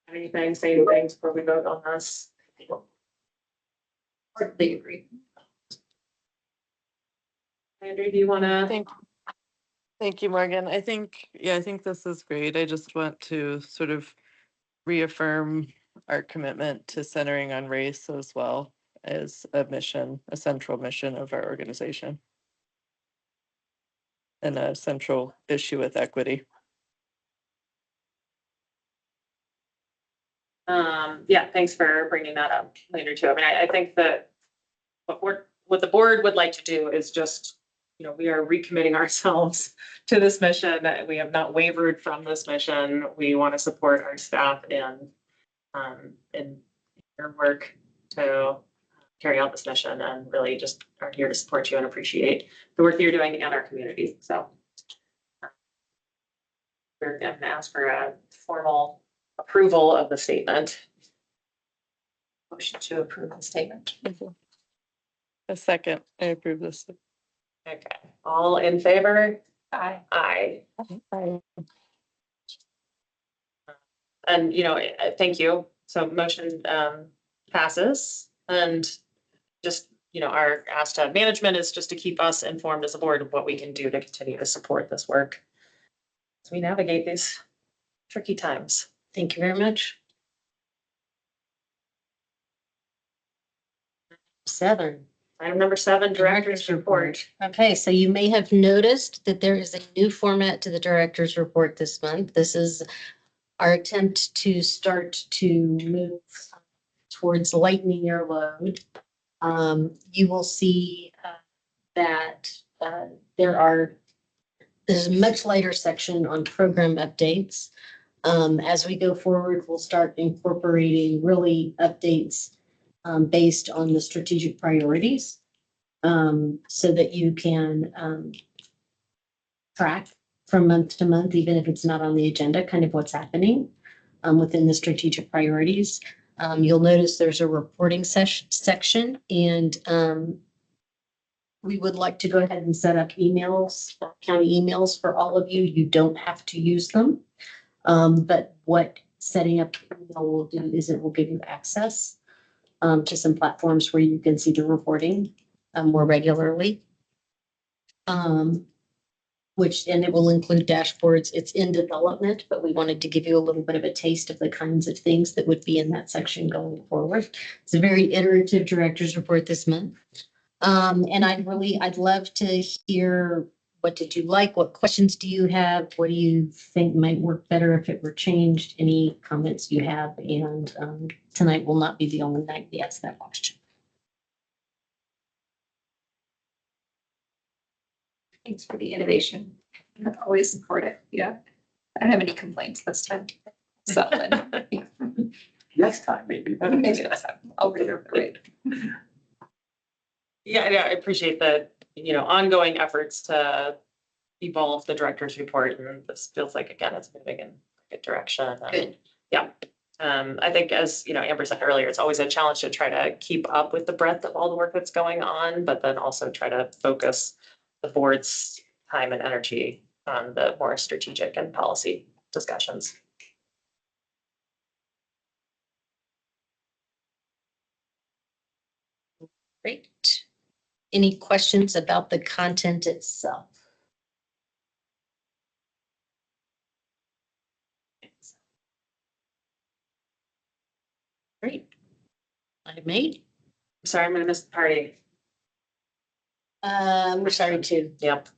Anything, say anything before we vote on this? Hardly agree. Andrew, do you want to? Thank you, Morgan. I think this is great. I just want to sort of reaffirm our commitment to centering on race as well as a mission, a central mission of our organization. And a central issue with equity. Yeah, thanks for bringing that up later too. I mean, I think that what the board would like to do is just, we are recommitting ourselves to this mission. We have not wavered from this mission. We want to support our staff in their work to carry out this mission, and really just are here to support you and appreciate the work you're doing in our community. So we're going to ask for a formal approval of the statement. Motion to approve the statement. A second, I approve this. Okay, all in favor? Aye. Aye. And, thank you. So motion passes, and just, our ask to management is just to keep us informed as a board of what we can do to continue to support this work as we navigate these tricky times. Thank you very much. 7. Item number 7, director's report. Okay, so you may have noticed that there is a new format to the director's report this month. This is our attempt to start to move towards lightening your load. You will see that there's a much lighter section on program updates. As we go forward, we'll start incorporating really updates based on the strategic priorities, so that you can track from month to month, even if it's not on the agenda, kind of what's happening within the strategic priorities. You'll notice there's a reporting section, and we would like to go ahead and set up emails, county emails for all of you. You don't have to use them. But what setting up email will do is it will give you access to some platforms where you can see the reporting more regularly. And it will include dashboards. It's in development, but we wanted to give you a little bit of a taste of the kinds of things that would be in that section going forward. It's a very iterative director's report this month. And I'd love to hear, what did you like? What questions do you have? What do you think might work better if it were changed? Any comments you have? And tonight will not be the only night we ask that question. Thanks for the innovation. I always support it. Yeah. I don't have any complaints this time. So yeah. Next time, maybe. Maybe next time. I'll reserve the right. Yeah, I appreciate the, ongoing efforts to evolve the director's report. And this feels like, again, it's moving in a good direction. Good. Yeah. I think, as Amber said earlier, it's always a challenge to try to keep up with the breadth of all the work that's going on, but then also try to focus the board's time and energy on the more strategic and policy discussions. Great. Any questions about the content itself? Great. Item 8. Sorry, I'm gonna miss the party. We're sorry too. Yep.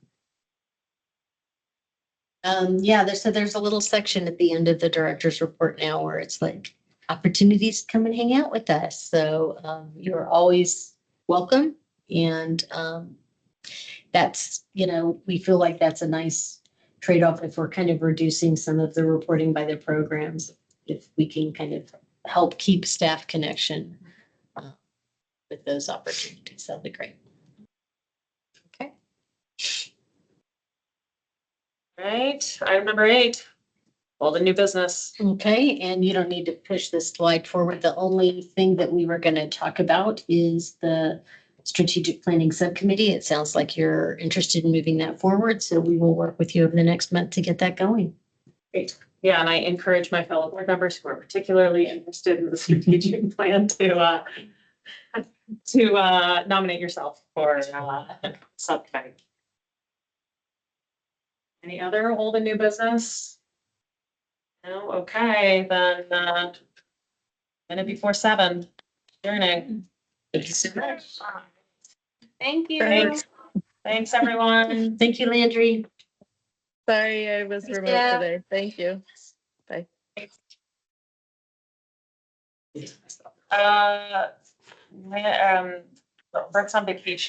There's a little section at the end of the director's report now where it's like opportunities to come and hang out with us. So you're always welcome. And that's, we feel like that's a nice trade-off if we're kind of reducing some of the reporting by the programs, if we can kind of help keep staff connection with those opportunities. That'll be great. Okay. Right, item number 8, all the new business. Okay, and you don't need to push this slide forward. The only thing that we were going to talk about is the strategic planning subcommittee. It sounds like you're interested in moving that forward, so we will work with you over the next month to get that going. Great. Yeah, and I encourage my fellow board members who are particularly interested in the strategic plan to nominate yourself for subcommittee. Any other old and new business? No, okay, then minute before 7, adjourning. Thank you so much. Thank you. Thanks. Thanks, everyone. Thank you, Landry. Sorry, I was Thanks, remote Deb. today. Thank you. Bye. Brett's on vacation.